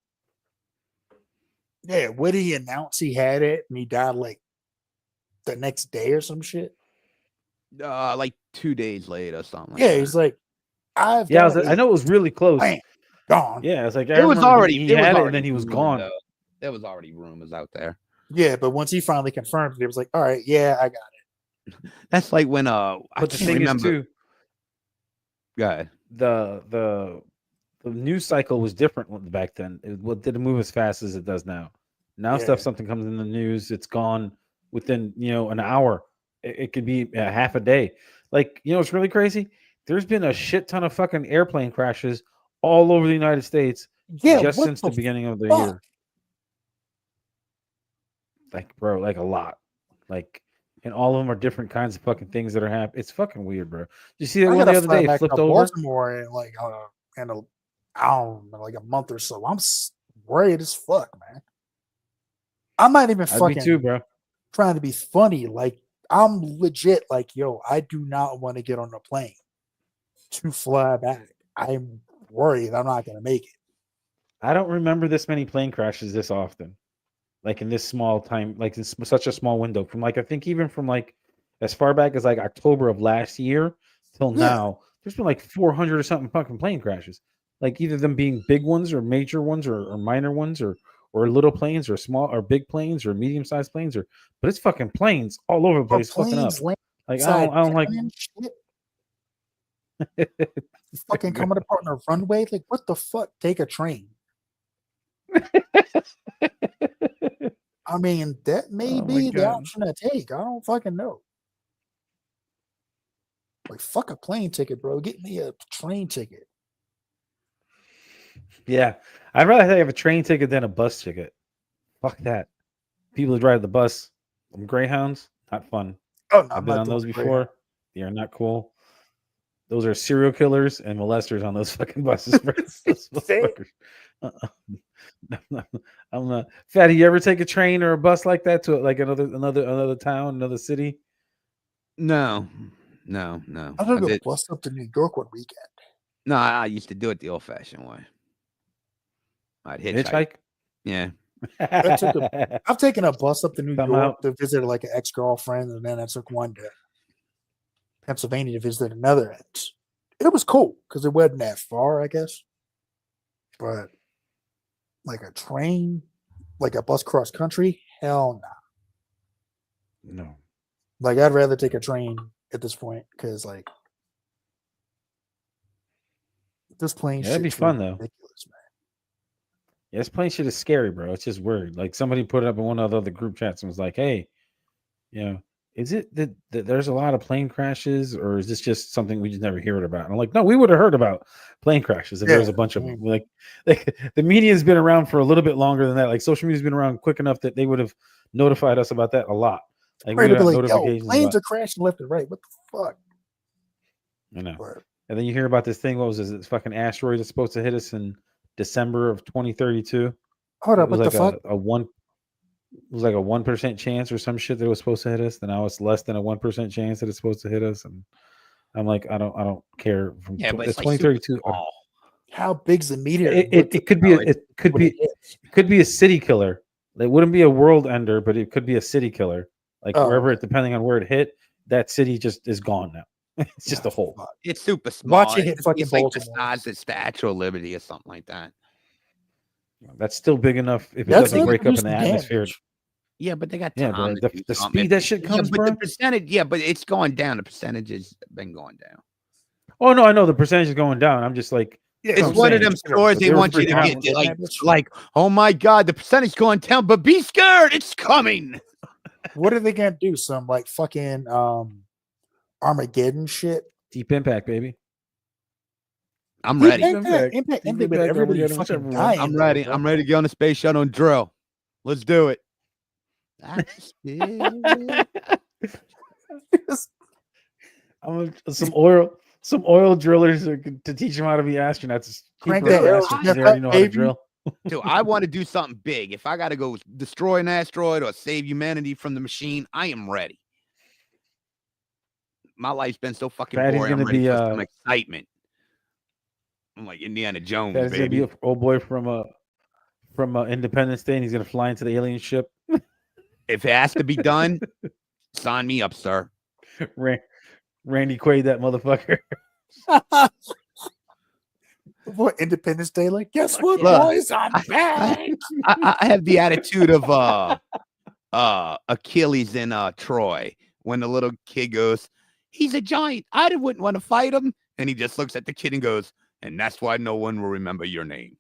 Yeah, what did he announce he had it and he died like the next day or some shit? Like 2 days later or something. Like Yeah, that. he's like, I I know it was really close. Bam, gone. Yeah, it's like It was already. he It was had it, already and then he was rumored, gone. though. There was already rumors out there. Yeah, but once he finally confirmed it, it was like, all right, yeah, I got it. That's like when I But the can't thing remember. is, too, Go ahead. the news cycle was different back then. It didn't move as fast as it does now. Now, Yeah. something comes in the news, it's gone within an hour. It could be half a day. Like, it's really crazy. There's been a shit ton of fucking airplane crashes all over the United States Yeah, just what since the beginning of the fuck? year. Like, bro, like a lot. Like, and all of them are different kinds of fucking things that are happening. It's fucking weird, bro. Did you see that I one the gotta other fly day? back Flipped to over. Baltimore in like I don't know, like a month or so. I'm worried as fuck, man. I'm not even I'd be fucking too, bro. trying to be funny. Like, I'm legit like, yo, I do not want to get on a plane to fly back. I'm worried I'm not gonna make it. I don't remember this many plane crashes this often, like in this small time, like in such a small window. From like I think even from like as far back as like October of last year till Yeah. now, there's been like 400 or something fucking plane crashes. Like either them being big ones or major ones or minor ones or little planes or small or big planes or medium sized planes but it's fucking planes all over the Or place fucking up. planes land Like inside I don't like. town and shit. Fucking coming apart on a runway. Like, what the fuck? Take a train. I mean, that may Oh my be the God. option to take. I don't fucking know. Like, fuck a plane ticket, bro. Get me a train ticket. Yeah, I'd rather have a train ticket than a bus ticket. Fuck that. People who drive the bus, Greyhounds, not fun. Oh, no, I've been on those before. Greyhound. They are not cool. Those are serial killers and molesters on those fucking buses. Those motherfuckers. I'm not. Fatty, you ever take a train or a bus like that to like another town, another city? No. I took a bus up to New York one weekend. No, I used to do it the old-fashioned way. I'd Hitchhike. Yeah. I've taken a bus up to New Come York out. to visit like an ex-girlfriend, and then I took one to Pennsylvania to visit another ex. It was cool because it wasn't that far, I guess. But like a train, like a bus cross country, hell no. No. Like I'd rather take a train at this point because like this plane That'd be shit's fun though. ridiculous, man. Yeah, this plane shit is scary, bro. It's just weird. Like somebody put it up in one of the other group chats and was like, "Hey, you know, is it that there's a lot of plane crashes, or is this just something we just never hear about?" And I'm like, "No, we would have heard about plane crashes if there was a bunch of them. Like the media's been around for a little bit longer than that. Like social media's been around quick enough that they would have notified us about that a lot. Like we have notifications. Planes are crashing left and right. What the fuck? I know. And then you hear about this thing. What was this fucking asteroid that's supposed to hit us in December of 2032? Hold up, what like the fuck? It was like a 1% chance or some shit that it was supposed to hit us. Then now it's less than a 1% chance that it's supposed to hit us. And I'm like, I don't care. From but it's 2032. How big's the meteor? It could be a city killer. It wouldn't be a world ender, but it could be a city killer. Like wherever it, depending on where it hit, that city just is gone now. It's just a hole. It's super small. Watch it hit fucking Baltimore. Like the size of Statue of Liberty or something like that. That's still big enough if it doesn't break up in the atmosphere. Yeah, but they got time but the speed that shit comes, but the percentage, but it's going down. The percentage has been going down. Oh no, I know the percentage is going down. I'm just like, it's one of them stories they want you to get. Like, oh my god, the percentage is going down, but be scared, it's coming. What are they gonna do? Some like fucking Armageddon shit? Deep Impact, baby. I'm ready. Impact, everybody fucking dying. I'm ready. I'm ready to get on the space shuttle and drill. Let's do it. Some oil drillers to teach them how to be astronauts. Crank that they already know how to drill. Dude, I want to do something big. If I got to go destroy an asteroid or save humanity from the machine, I am ready. My life's been so fucking boring. I'm ready for some excitement. I'm like Indiana Jones, baby. Gonna be an old boy from Independence Day, and he's gonna fly into the alien ship. If it has to be done, sign me up, sir. Randy Quaid, that motherfucker. What Independence Day? Like, guess what, boys? I'm back. I have the attitude of Achilles in Troy when the little kid goes, "He's a giant. I wouldn't want to fight him," and he just looks at the kid and goes, "And that's why no one will remember your name."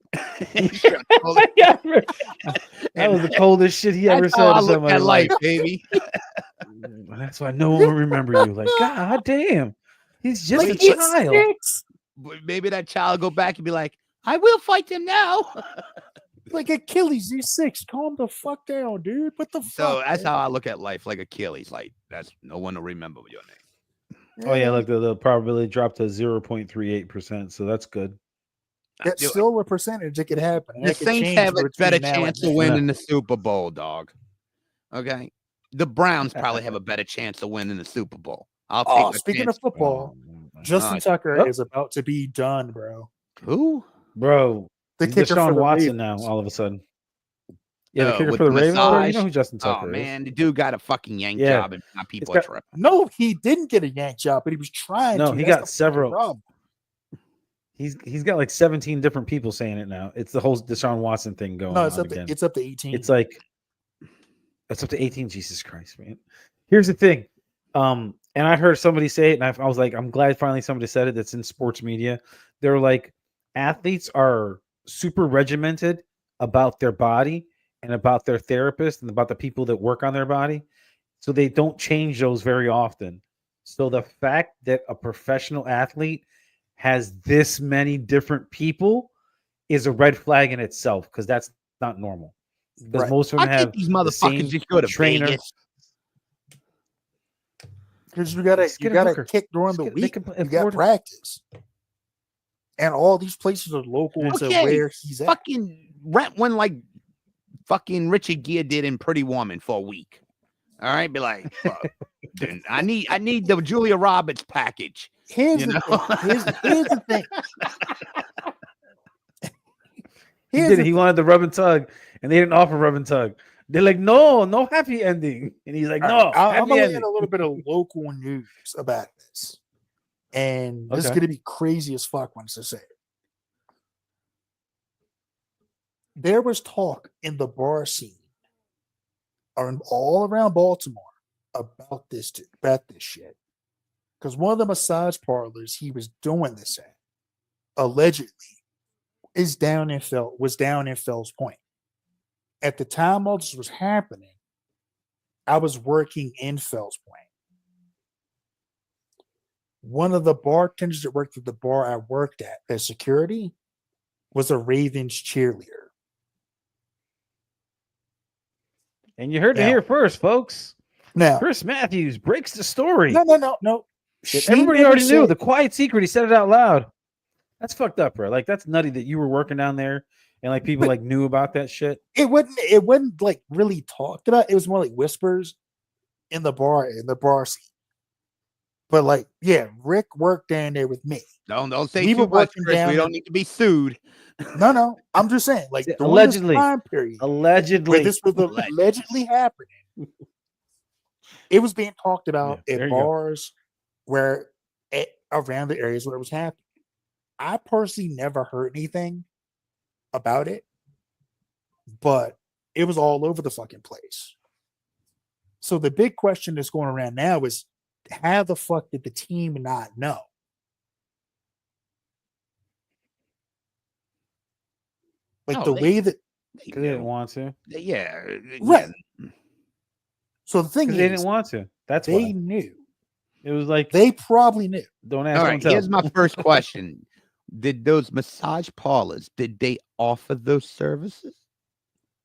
That was the coldest shit he ever said to somebody. Life, baby. That's why no one will remember you. Like, god damn, he's just a child. Maybe that child go back and be like, "I will fight them now." Like Achilles, he's 6. Calm the fuck down, dude. What the fuck? So that's how I look at life, like Achilles. Like that's no one will remember your name. Oh yeah, like the probability dropped to 0.38%, so that's good. That's still a percentage. It could happen. The Saints have a better chance of winning the Super Bowl, dog. Okay, the Browns probably have a better chance of winning the Super Bowl. Speaking of football, Justin Tucker is about to be done, bro. Who, bro? The kicker Deshaun for the Watson Ravens. now. All of a sudden, the kicker for the Ravens. Bro, you know who Justin Tucker is? Man, the dude got a fucking yank job, and my people are tripping. No, he didn't get a yank job, but he was trying. No, to. he got several. He's got like 17 different people saying it now. It's the whole Deshaun Watson thing going. No, it's up to 18. It's like it's up to 18. Jesus Christ, man. Here's the thing. And I heard somebody say it, and I was like, I'm glad finally somebody said it. That's in sports media. They're like, athletes are super regimented about their body and about their therapist and about the people that work on their body, so they don't change those very often. So the fact that a professional athlete has this many different people is a red flag in itself, because that's not normal. Because most of them have these motherfuckers just go to trainer. Vegas. Because you gotta kick during the week. You got practice. And all these places are local to where he's at. Fucking rent one like fucking Richard Gere did in Pretty Woman for a week. All right, be like, dude, I need the Julia Roberts package. Here's the thing. He wanted the rub and tug, and they didn't offer rub and tug. They're like, no happy ending, and he's like, no. I'm gonna get a little bit of local news about this, and this is gonna be crazy as fuck once I say it. There was talk in the bar scene, or all around Baltimore, about this shit, because one of the massage parlors he was doing this at, allegedly, was down in Fells Point. At the time all this was happening, I was working in Fells Point. One of the bartenders that worked at the bar I worked at as security was a Ravens cheerleader. And you heard it here first, folks. Now, Chris Matthews breaks the story. No. Everybody already knew. The quiet secret. He said it out loud. That's fucked up, bro. Like, that's nutty that you were working down there and like people like knew about that shit. It wasn't like really talked about. It was more like whispers in the bar scene. But like, yeah, Rick worked down there with me. Don't say too much, Chris. We don't need to be sued. No. I'm just saying, like, allegedly, this time period, allegedly, where this was allegedly happening. It was being talked about at bars around the areas where it was happening. I personally never heard anything about it, but it was all over the fucking place. So the big question that's going around now is, how the fuck did the team not know? Like way that they didn't want to. Yeah, right. So the thing is, they didn't want to. That's they why. knew. It was like they probably knew. Don't ask. All don't right, tell. here's my first question: did those massage parlors offer those services?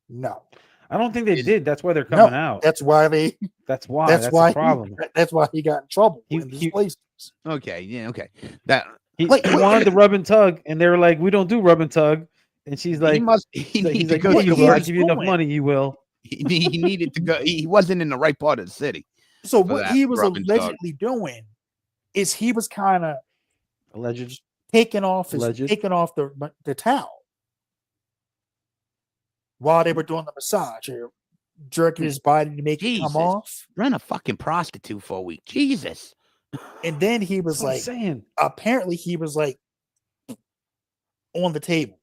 No, I don't think they did. That's why they're coming out. That's why they. That's why. That's the problem. That's why he got in trouble in these places. Okay, yeah, okay. That he wanted the rub and tug, and they were like, "We don't do rub and tug." And she's like, "He's like, go. You will. I give you enough money. You will." He needed to go. He wasn't in the right part of the city. So what he was allegedly doing is he was kind of alleged taking off the towel while they were doing the massage, or jerking his body to make it come off. Run a fucking prostitute for a week, Jesus. And then he was like, apparently he was like on the tables.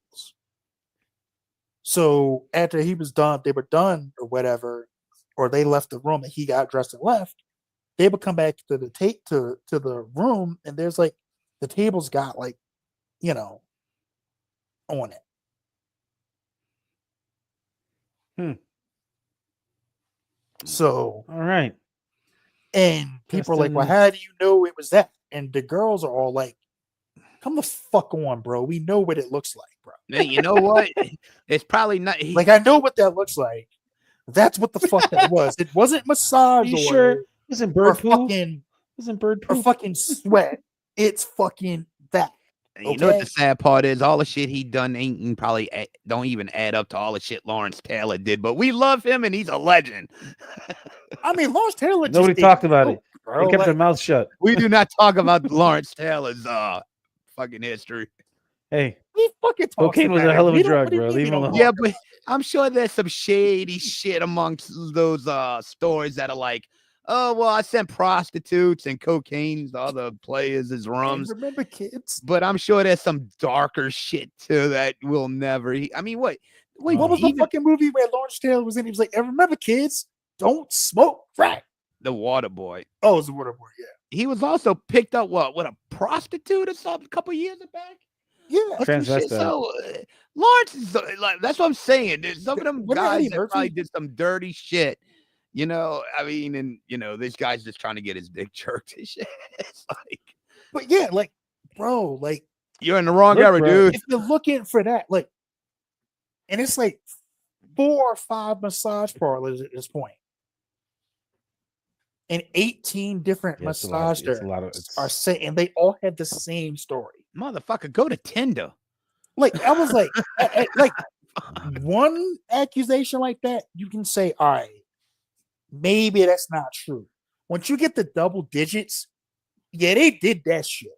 So after he was done, they were done or whatever, or they left the room and he got dressed and left. They would come back to the to the room, and there's like the table's got like, on it. So all right. And people are like, well, how do you know it was that? And the girls are all like, come the fuck on, bro. We know what it looks like, bro. Man, you know what? It's probably not. Like, I know what that looks like. That's what the fuck that was. It wasn't massage. You sure? It wasn't bird poo? Wasn't bird poo? Or fucking sweat. It's fucking that. Okay? You know what the sad part is? All the shit he done ain't probably don't even add up to all the shit Lawrence Taylor did. But we love him, and he's a legend. I mean, Lawrence Taylor. Nobody talked about it. They kept their mouth shut. We do not talk about Lawrence Taylor's fucking history. Hey, he fucking cocaine was a hell of a drug, bro. Leave him alone. Yeah, but I'm sure there's some shady shit amongst those stories that are like, oh, well, I sent prostitutes and cocaine to other players as rums. Remember kids? But I'm sure there's some darker shit too that we'll never. I mean, wait, what was the fucking movie where Lawrence Taylor was in? He was like, remember kids? Don't smoke crack. The Water Boy. Oh, it was the Water Boy, yeah. He was also picked up with a prostitute or something a couple years back. Yeah, so Lawrence is like, that's what I'm saying. There's some of them guys that probably did some dirty shit. I mean, and this guy's just trying to get his dick jerked and shit. It's like, but yeah, like, bro, like, you're in the wrong era, dude. If you're looking for that, like, and it's like 4 or 5 massage parlors at this point. and 18 different Yeah, massage it's a lot therapists are saying, and they all had the same story. Motherfucker, go to Tinder. Like I was like, like one accusation like that, you can say, all right, maybe that's not true. Once you get the double digits, yeah, they did that shit.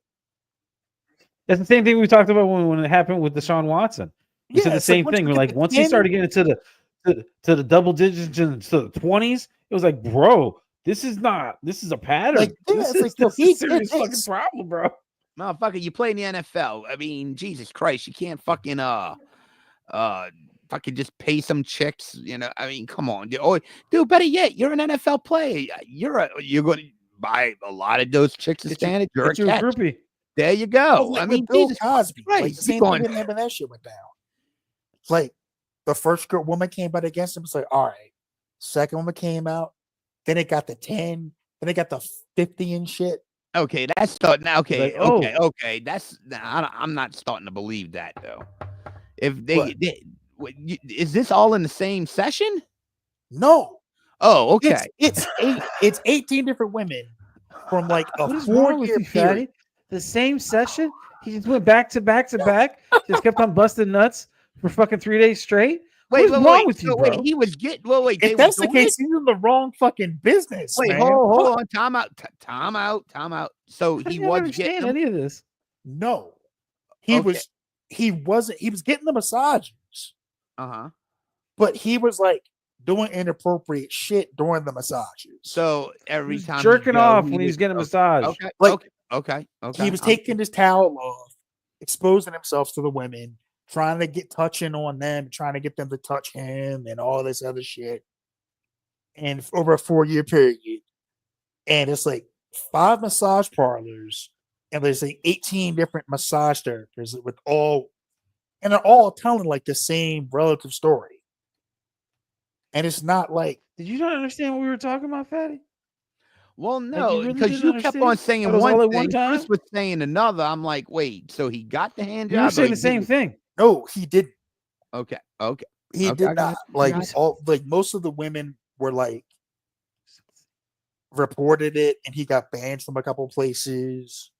That's the same thing we talked about when it happened with Deshaun Watson. We said the it's like same once thing. you We're get like, the once 10, he started getting to the double digits and to the 20s, it was like, bro, this is a pattern. like, yeah, This it's like, yo, is a he did serious fucking this. problem, bro. Motherfucker, you play in the NFL. I mean, Jesus Christ, you can't fucking fucking just pay some chicks, you know. I mean, come on. Oh, dude, better yet, you're an NFL player. You're going to buy a lot of those chicks as standard. You're a catch. Groupie. There you go. Like I with mean, Bill Jesus Cosby, like Christ, the same thing with him and that shit went down. Like the first girl woman came out against him. It's like, all right. Second woman came out. Then it got the 10. Then it got the 50 and shit. Okay, that's starting now. Okay, Like, okay. I'm not starting to believe that though. If is this all in the same session? No. Oh, okay. It's 18 different women from like a what is wrong with 4-year you, period. Fatty? The same session? He just went back to back to back. Just kept on busting nuts for fucking 3 days straight. Wait, What's wrong with you, so bro? wait, he was getting. Well, wait. If that's the case, he's in the wrong fucking business. Wait, man. hold on. Time out. So How do he you was understand getting any of this. No. He was getting the massages, but he was like doing inappropriate shit during the massages. So every He's time jerking off when he's getting a massage. Okay, Like, okay. He was taking his towel off, exposing himself to the women, trying to get touching on them, trying to get them to touch him, and all this other shit. And over a 4-year period, and it's like 5 massage parlors, and there's like 18 different massage therapists with and they're all telling like the same relative story. And it's not like, did you not understand what we were talking about, Fatty? Well, Like, no, really because you kept on saying one thing, Chris was saying another. I'm like, wait, so he got the hand job? You were saying the same thing. no, he didn't. Okay. He did not. Like most of the women were like reported it, and he got banned from a couple places.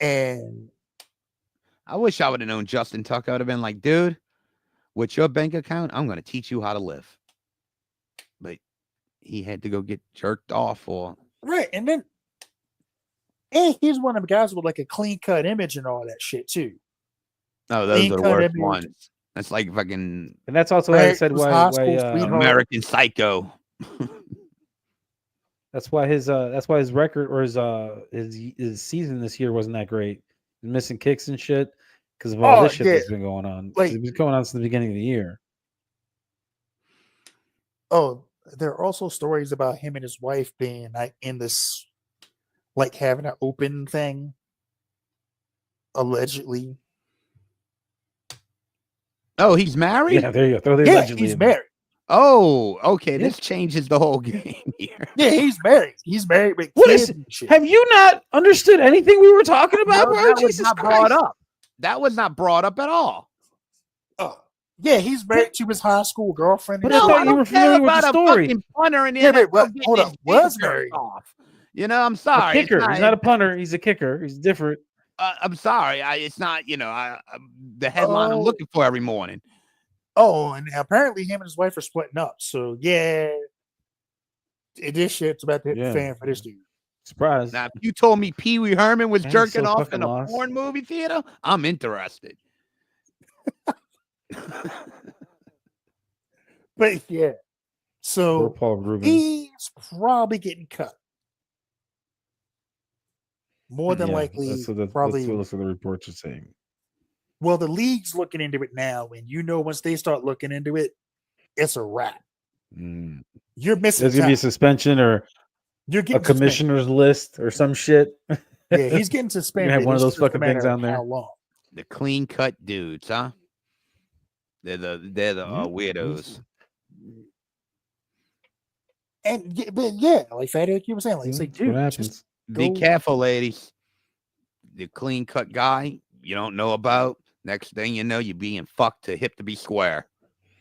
And I wish I would have known Justin Tucker. I would have been like, dude, with your bank account, I'm going to teach you how to live. But he had to go get jerked off or right, and he's one of the guys with like a clean cut image and all that shit too. no, those are the worst ones. That's like fucking, and that's also why I said why American Psycho. That's why his record or his season this year wasn't that great. He's missing kicks and shit because of all this shit that's been going on. Like, it's been going on since the beginning of the year. Oh, there are also stories about him and his wife being like in this, like having an open thing, allegedly. Oh, he's married? Yeah, there you go. Throw the allegedly. He's married. Oh, okay. Yeah. This changes the whole game here. Yeah, he's married. He's married. With what is? Have you not understood anything we were talking about, bro? That was not brought up. That was not brought up at all. Oh, yeah, he's married to his high school girlfriend. But I thought you were familiar with the story. Punter in yeah, but hold on, was married. Off. You know, I'm sorry. A kicker. He's not a punter. He's a kicker. He's different. I'm sorry. It's not. You know, the headline I'm looking for every morning. Oh, and apparently him and his wife are splitting up. So yeah, this shit's about to hit the fan for this dude. Surprise! Now, if you told me Pee Wee Herman was jerking off in a porn movie theater, I'm interested. But yeah, so Paul Rubens. He's probably getting cut. More than likely, probably. That's what the reports are saying. Well, the league's looking into it now, and once they start looking into it, it's a wrap. You're missing. There's gonna be a suspension or you're getting a commissioner's list or some shit. Yeah, he's getting suspended. Have one of those fucking things on there. How long? The clean cut dudes, huh? They're the weirdos. And but yeah, like Fatty, like you were saying, like it's like, dude, what happens? Be careful, ladies. The clean cut guy you don't know about. Next thing you know, you're being fucked to hip to be square.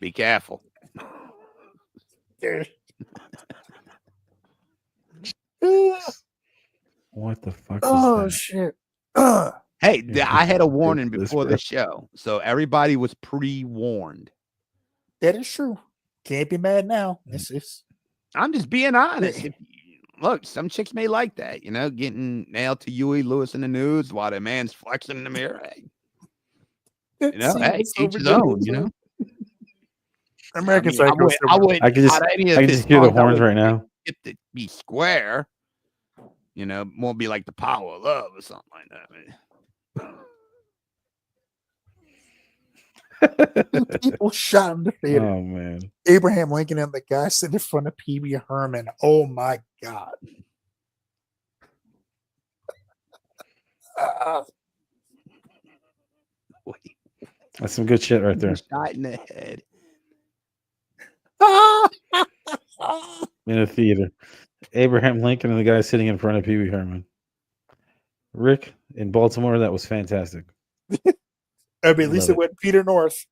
Be careful. What the fuck? Oh is that? shit! Hey, Yeah, I had a warning ridiculous, before bro. the show, so everybody was pre-warned. That is true. Can't be mad now. It's I'm just being honest. Look, some chicks may like that, getting nailed to Huey Lewis in the news while the man's flexing in the mirror. Hey, hey, each his own, American I Psycho. would I can just, out of any I of can his just hear the songs, I horns would right now. get to be square, won't be like The Power of Love or something like Two people shot in the theater. Oh man, Abraham Lincoln and the guy sitting in front of Pee-wee Herman. Oh my god. Wait, that's some good shit right there. shot in the head. In a theater, Abraham Lincoln and the guy sitting in front of Pee Wee Herman. Rick in Baltimore, that was fantastic. I mean, at least Love it went Peter North.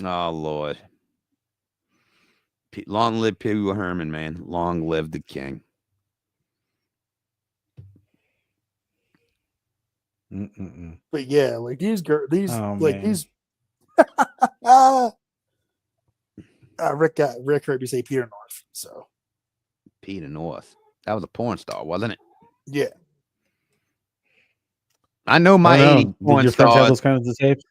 Oh Lord. Long live Pee Wee Herman, man. Long live the king. Mm-mm-mm. But yeah, like these girls, Oh, like man. these. Rick heard me say Peter North. So Peter North. That was a porn star, wasn't it? yeah. I know my I don't 80s know. Did porn your friends have stars. those kinds of tapes?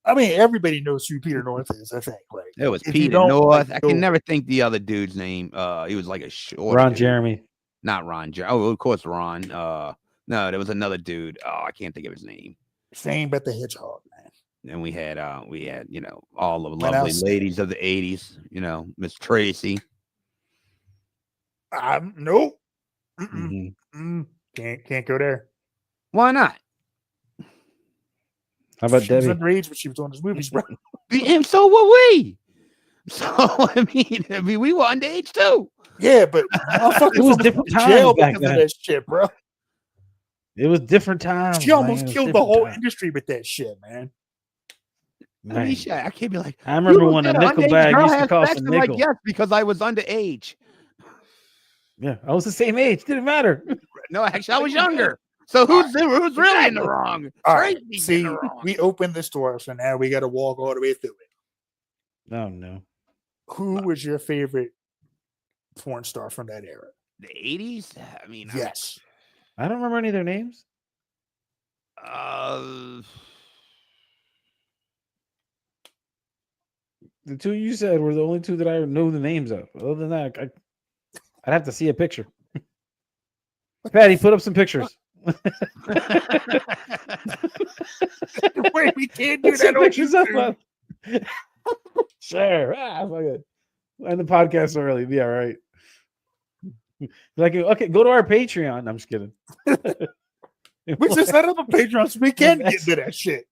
I mean, everybody knows who Peter North is. I think. Like It was if you Peter don't, North. like, I can never think the other dude's name. He was like a short Ron dude. Jeremy. Not Ron Jeremy. Oh, of course, Ron. No, there was another dude. Oh, I can't think of his name. Fame but the Hedgehog, man. And we had all the What lovely else? ladies of the 80s, Miss Tracy. Nope. Mhm. Can't go there. Why not? How about She was Debbie? underage when she was doing those movies, bro. And so were we. So I mean, we were underage too. Yeah, but It was different times jail back because of then. that shit, bro. It was different times. She almost man. It was killed the different whole times. industry with that shit, man. I mean, Man. I can't be like. I remember "You when a said an nickel underage bag girl used to has cost sex?" a I'm like, nickel. yes, because I was underage. Yeah, I was the same age. Didn't matter. No, actually, I was younger. So who's really in the wrong? All right, Tracy's in see, the wrong. we opened this door, so now we got to walk all the way through it. Oh no. Who was your favorite porn star from that era? The 80s? I mean, Yes. I don't remember any of their names. The two you said were the only two that I know the names of. Other than that, I'd have to see a picture. Patty, put up some pictures. Wait, we can't do Put some that on pictures up. YouTube. Sure. Fuck it. And the podcast early. Yeah, right. Like, okay, go to our Patreon. I'm just kidding. We just set up a Patreon so we can get into that shit.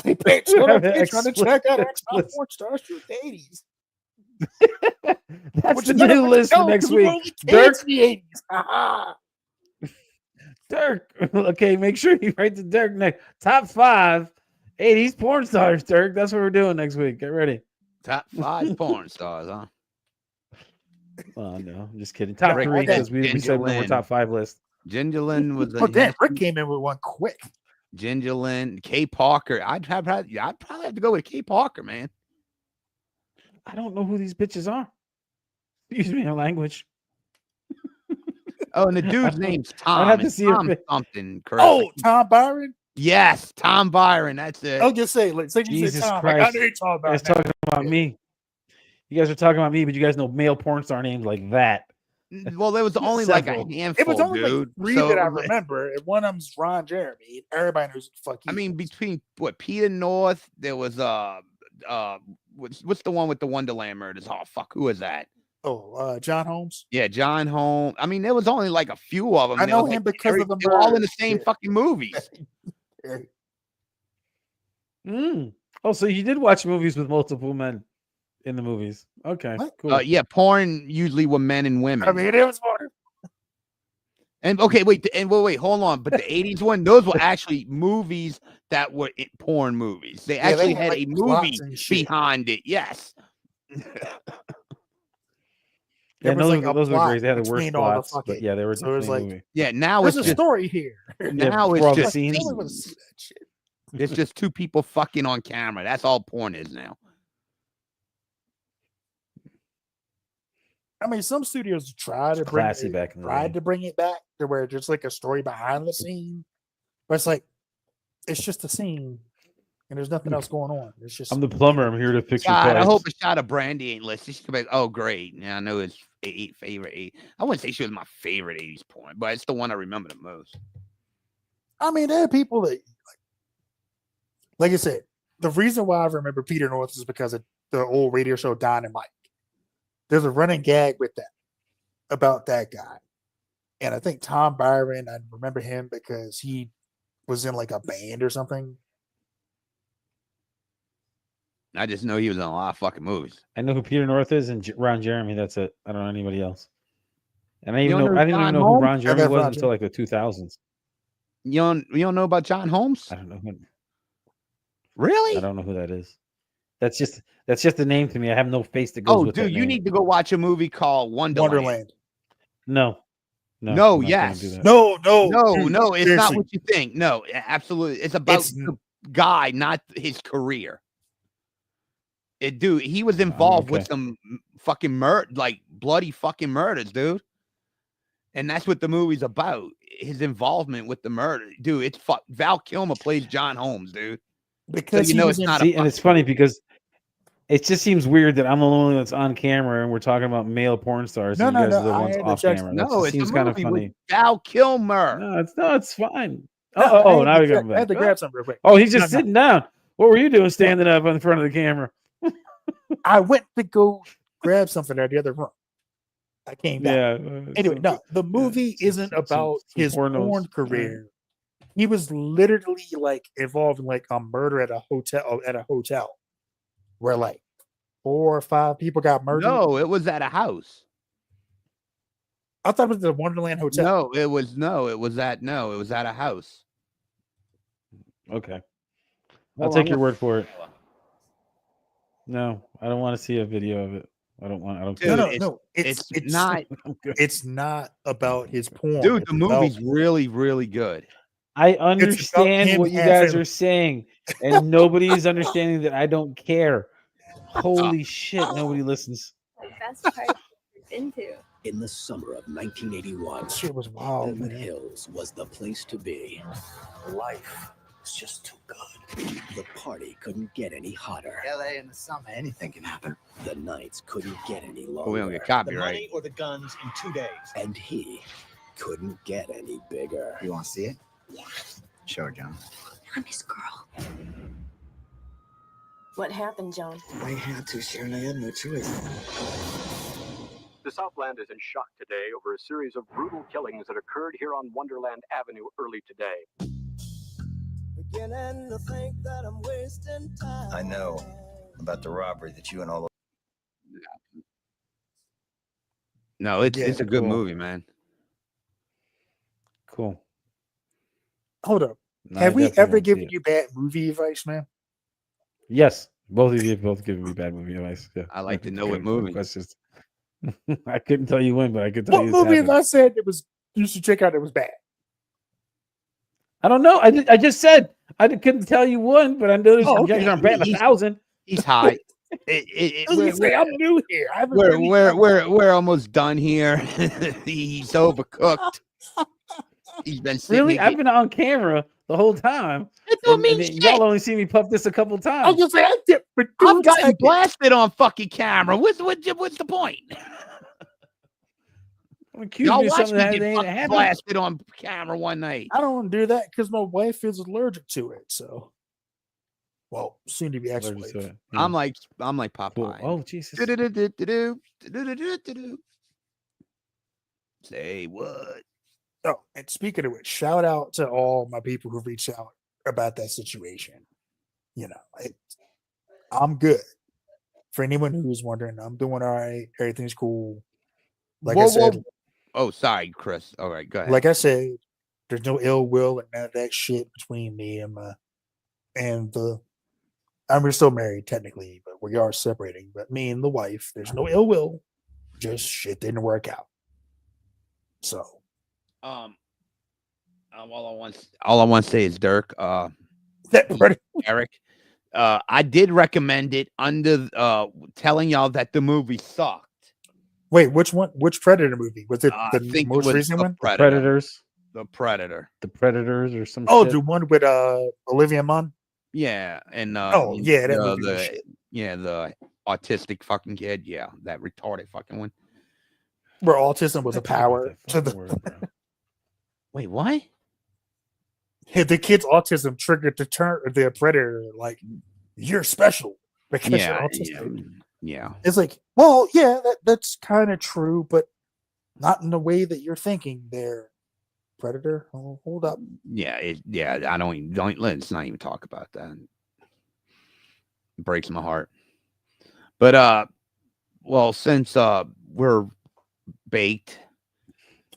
Like, Patreon to check out our top porn stars from the 80s. That's the new list for next week. Dirk the 80s. Haha. Dirk. Okay, make sure you write the Dirk next. Top 5 80s porn stars, Dirk. That's what we're doing next week. Get ready. Top 5 porn stars, huh? Oh, no. I'm just kidding. Top Rick 3 because we Ginger said we were Lynn. top 5 list. Ginger Lynn was Oh, damn. Rick came in with one quick. Ginger Lynn, Kay Parker. I'd probably have to go with Kay Parker, man. I don't know who these bitches are. Excuse me, your language. Oh, and the dude's name's Tom. I'd have to see if Tom it- something. Correct. Oh, Tom Byron? Yes, Tom Byron. That's it. I'll just say, like, say you Jesus say Tom. Christ. Like, I know you're talking You about guys that. talking about me. You guys are talking about me, but you guys know male porn star names like that. Well, there was only like a Several. handful, It was only dude. like 3 So, that I remember, and one of them's Ron Jeremy. Everybody knows who the fuck he I mean, is. between Peter North, there was what's the one with the Wonderland murders? Oh fuck, who is that? John Holmes. Yeah, John Holmes. I mean, there was only like a few of them. I There know was, him like, because of the they were all in the murders. same Yeah. fucking movies. Oh, so you did watch movies with multiple men in the movies. Okay, What? cool. Yeah, porn usually were men and women. I mean, it was more. And okay, wait, hold on. But the 80s one, those were actually movies that were porn movies. They Yeah, they actually had, had like, a movie plots and shit. behind it. Yes. Yeah, was like a those were plot great. They had the worst between all the plots, but fucking. yeah, they were So it was definitely a like movie. Yeah, now there's it's a just story here. now for it's all the just scenes. I want to see that shit. it's just two people fucking on camera. That's all porn is now. I mean, some studios try to bring Classy back in the day. to bring it back to where there's like a story behind the scene, but it's like it's just a scene and there's nothing else going on. It's just I'm the plumber. I'm here to fix your God, I hope pipes. a shot of Brandy ain't listening. She's gonna be like, oh great. Yeah, I know his favorite. I wouldn't say she was my favorite 80s porn, but it's the one I remember the most. I mean, there are people that like I said, the reason why I remember Peter North is because of the old radio show Don and Mike. There's a running gag with that about that guy. And I think Tom Byron, I remember him because he was in like a band or something. I just know he was in a lot of fucking movies. I know who Peter North is and Ron Jeremy. That's it. I don't know anybody else. And I You even don't know know I didn't even John know who Holmes? Ron Jeremy that's was Ron until like the 2000s. You don't know about John Holmes? I don't know who. Really? I don't know who that is. That's just a name to me. I have no face that goes Oh, with that dude, you name. need to go watch a movie called Wonderland. No. No, I'm not gonna yes. do that. No, No, dude, it's seriously. not what you think. No, absolutely. It's about the guy, not his career. Dude, he was involved with some fucking like bloody fucking murders, dude. And that's what the movie's about. His involvement with the murder. Dude, it's Val Kilmer plays John Holmes, dude. Because so you know it's not and it's funny because it just seems weird that I'm the only one that's on camera and we're talking about male porn stars. No, and you guys no, are the I ones had to off check- camera. No, That it's seems a kind of movie funny. with Val Kilmer. No, it's fine. No, Oh, I now had we to got check- I had to back. grab something real quick. Oh, he's just No. sitting down. What were you doing standing up in front of the camera? I went to go grab something out of the other room. I came back. Yeah. Anyway, no, the movie isn't about some his pornos. porn career. He was literally like involved in like a murder at a hotel where like 4 or 5 people got murdered. No, it was at a house. I thought it was the Wonderland Hotel. No, it was at a house. Okay. I'll take your word for it. No, I don't want to see a video of it. I don't care. No. It's not. It's not about his porn. Dude, it's the movie's really, really good. I understand what you guys having- are saying, and nobody is understanding that I don't care. Holy shit, nobody listens. The best part you've been to. In the summer of 1981, shit was wild. Woodland Hills was the place to be. Life was just too good. The party couldn't get any hotter. LA in the summer, anything can happen. The nights couldn't get any longer. But we don't get The copyright. money or the guns in 2 days. And he couldn't get any bigger. You want to see it? Yeah. Sure, John. I'm his girl. What happened, John? I had to, Sharon. I had no choice. The Southland is in shock today over a series of brutal killings that occurred here on Wonderland Avenue early today. Beginning to think that I'm wasting time. I know about the robbery that you and all. No, it's a good movie, man. Cool. Hold up. No, Have I we definitely ever won't see given it. you bad movie advice, man? Yes, both of you both giving me bad movie advice. Yeah. I like to know what movie. Questions. I couldn't tell you when, but I could tell What you. movie have I said it was? You should check out. It was bad. I don't know. I just said I couldn't tell you one, but I know there's okay. I'm betting 1,000. He's high. I'm new here. I haven't We're almost done here. He's overcooked. He's been sitting Really? here I've been on camera the whole time. It don't mean shit. Y'all only see me puff this a couple I times. was gonna say I've gotten blasted on fucking camera. What's the point? Y'all watched me get fucking blasted on camera one night. I don't do that because my wife is allergic to it. So, well, soon to be ex-wife. I'm like Popeye. Cool. Oh Jesus! Say what? Oh, and speaking of which, shout out to all my people who reached out about that situation. You know, I'm good. For anyone who's wondering, I'm doing all right. Everything's cool. Like I said, oh, sorry, Chris. All right, go ahead. like I said, there's no ill will and none of that shit between me and we're still married technically, but we are separating. But me and the wife, there's no ill will. just shit didn't work out. So, all I want to say is Dirk. Eric. I did recommend it under telling y'all that the movie sucked. Wait, which one? Which Predator movie was it? I The think most it was recent one? Predators. The Predator. The Predators or some. Oh, shit. the one with Olivia Munn. Yeah, and Oh, yeah, that movie was the shit. the autistic fucking kid. Yeah, that retarded fucking one. Where autism was I a can't power get that to the fucking word, bro. Wait, what? the kid's autism triggered the Predator. Like, you're special because you're Yeah, autistic. yeah. It's like, well, yeah, that's kind of true, but not in the way that you're thinking there, Predator. Oh, hold up. Yeah, I don't let's not even talk about that. It breaks my heart. But well, since we're baked,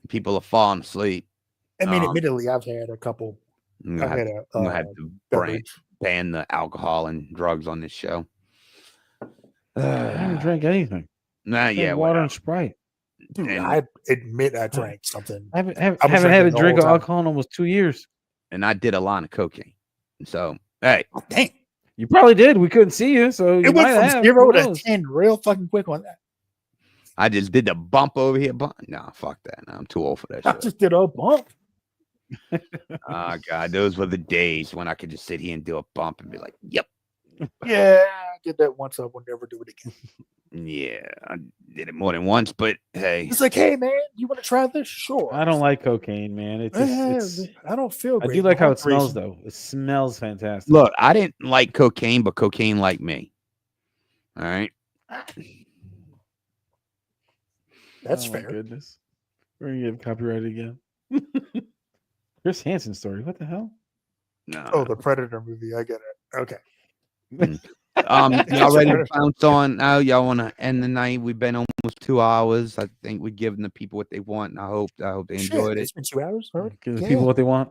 people are falling asleep. I mean, admittedly, I've had a couple. I'm I've had gonna have to ban the alcohol and drugs on this show. I haven't drank anything. Nah, yeah, water whatever. and Sprite. Dude, And- I admit I drank something. I haven't was had a drinking the drink whole of time. alcohol in almost 2 years. And I did a line of cocaine. So hey, Dang. You probably did. We couldn't see you, so you It might went from have. 0 Who to knows? 10 real fucking quick on that. I just did the bump over here. Nah, fuck that. Nah, I'm too old for that I shit. just did a bump. Oh God, those were the days when I could just sit here and do a bump and be like, "Yep, Yeah, I did that once. I will never do it again. yeah." I did it more than once, but hey, It's like, hey man, you want to try this? Sure. I don't like cocaine, man. It's just, I don't feel I great. do like My how it heart's smells, racing. though. It smells fantastic. look, I didn't like cocaine, but cocaine liked me. All right, That's Oh, my fair. goodness. We're going to get copyrighted again. Chris Hansen story. What the hell? no. Oh, the Predator movie. I get it. Okay. Y'all ready to bounce on now? Y'all want to end the night? We've been almost 2 hours. I think we're giving the people what they want, and I hope they enjoyed it. It's been 2 hours already. Give the people what they want.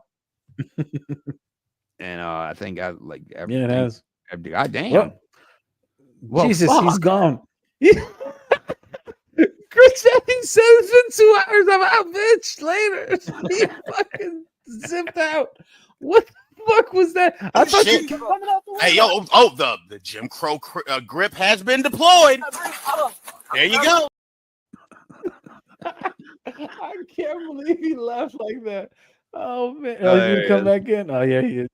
And I think I like Yeah, everything. it has. God damn. Well, Jesus, he's fuck. gone. Chris Hansen says it's been 2 hours. I'm out, bitch. Later. He fucking zipped out. What the fuck was that? I thought you Shit. Hey, yo, the Jim Crow grip has been deployed. There you go. I can't believe he laughed like that. Oh man! Oh, he's gonna come back in. Oh yeah, he is.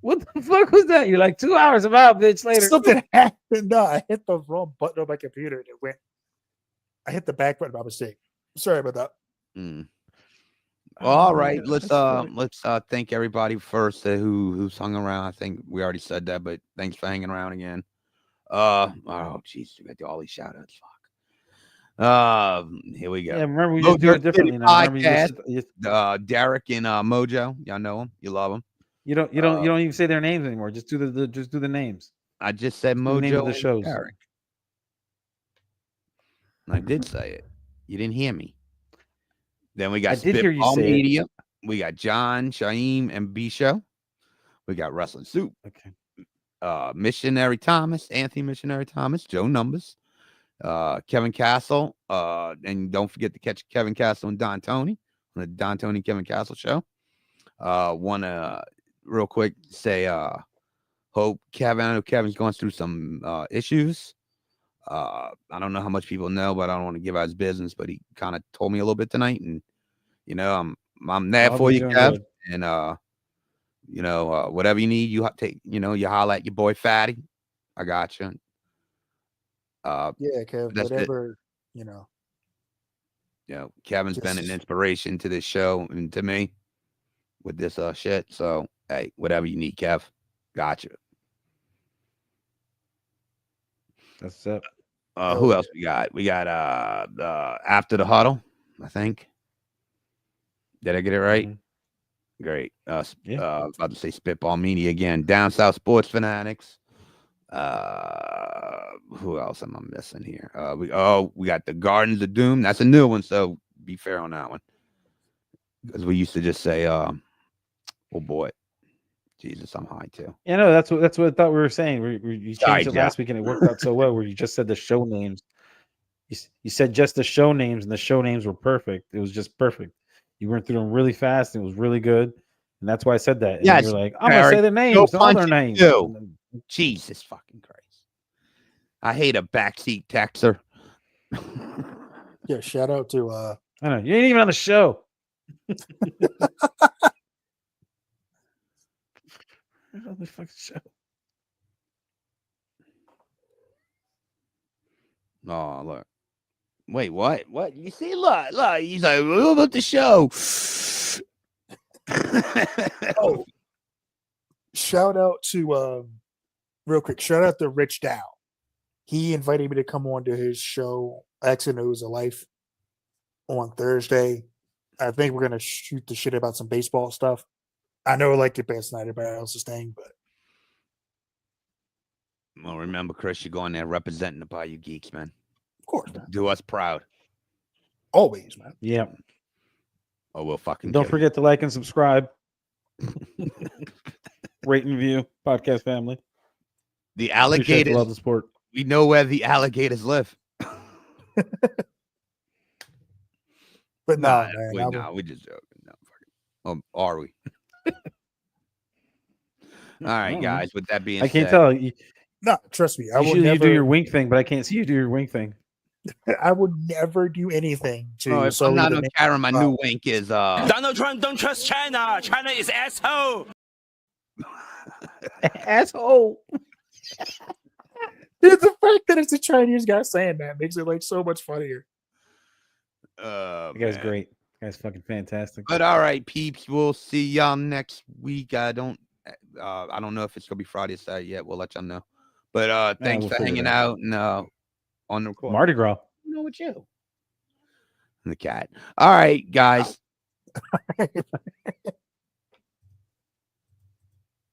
What the fuck was that? You're like 2 hours. I'm out, bitch. Later. Something happened. No, I hit the wrong button on my computer and it went. I hit the back button by mistake. Sorry about that. Well, all right, let's thank everybody first who's hung around. I think we already said that, but thanks for hanging around again. Oh jeez, we got all these shout outs. Fuck. Here we go. Yeah, remember we just do it differently now. Podcast. Derek and Mojo, y'all know him. You love him. You don't even say their names anymore. Just do the names. I just said The Mojo name of the and shows. Derek. I did say it. You didn't hear me. Then we got I did hear you Spitball say it. Media. We got John, Shaim, and B Show. We got Wrestling Soup. Okay. Missionary Thomas, Anthony Missionary Thomas, Joe Numbers, Kevin Castle, and don't forget to catch Kevin Castle and Don Tony on the Don Tony Kevin Castle show. Want to real quick say, hope Kevin. I know Kevin's going through some issues. I don't know how much people know, but I don't want to give out his business. But he kind of told me a little bit tonight, and I'm there for you, Kev. Good. And whatever you need, you take. You holler at your boy Fatty. I got you. Yeah, Kev. Whatever Kevin's been an inspiration to this show and to me with this shit. So hey, whatever you need, Kev, got you. That's it. Who else we got? We got After the Huddle, I think. Did I get it right? Mm-hmm. Great. About to say Spitball Media again. Down South Sports Fanatics. Who else am I missing here? We got the Gardens of Doom. That's a new one, so be fair on that one. Because we used to just say, oh boy. Jesus, I'm high too. Yeah, no, that's what I thought we were saying. You Sorry, changed it Jeff. last week and it worked out so well. Where you just said the show names. You said just the show names, and the show names were perfect. It was just perfect. You went through them really fast, and it was really good. And that's why I said that. And Yes, you're like, I'm gonna say the names, all their names. Jesus fucking Christ! I hate a backseat texter. Yeah, shout out to I know you ain't even on the show. On the fucking show. Oh, look. Wait, what? What? You see, look. He's like, what about the show? oh, shout out to real quick. Shout out to Rich Dow. He invited me to come on to his show, X and O's of Life, on Thursday. I think we're gonna shoot the shit about some baseball stuff. I know, like it best than everybody else's thing, but well, remember, Chris, you're going there representing the Bayou Geeks, man. Of course, man. Do us proud. Always, man. Yeah. Oh, we'll fucking. Don't forget to like and subscribe. Rate and review, podcast family. The alligators. Love the sport. We know where the alligators live. But nah, man, we just joking. No, are we? All right, guys. With that being said, I can't tell you. No, trust me. I will you never do your wink thing, but I can't see you do your wink thing. I would never do anything to. Oh, if I'm not on camera, my new wink is Donald Trump don't trust China. China is asshole. Asshole. Dude, the fact that it's a Chinese guy saying that makes it like so much funnier. That guy's great. That guy's fucking fantastic. But all right, peeps, we'll see y'all next week. I don't know if it's gonna be Friday or Saturday yet. We'll let y'all know. But thanks for hanging out and on the record. Mardi Gras. No, with you. And the cat. All right, guys.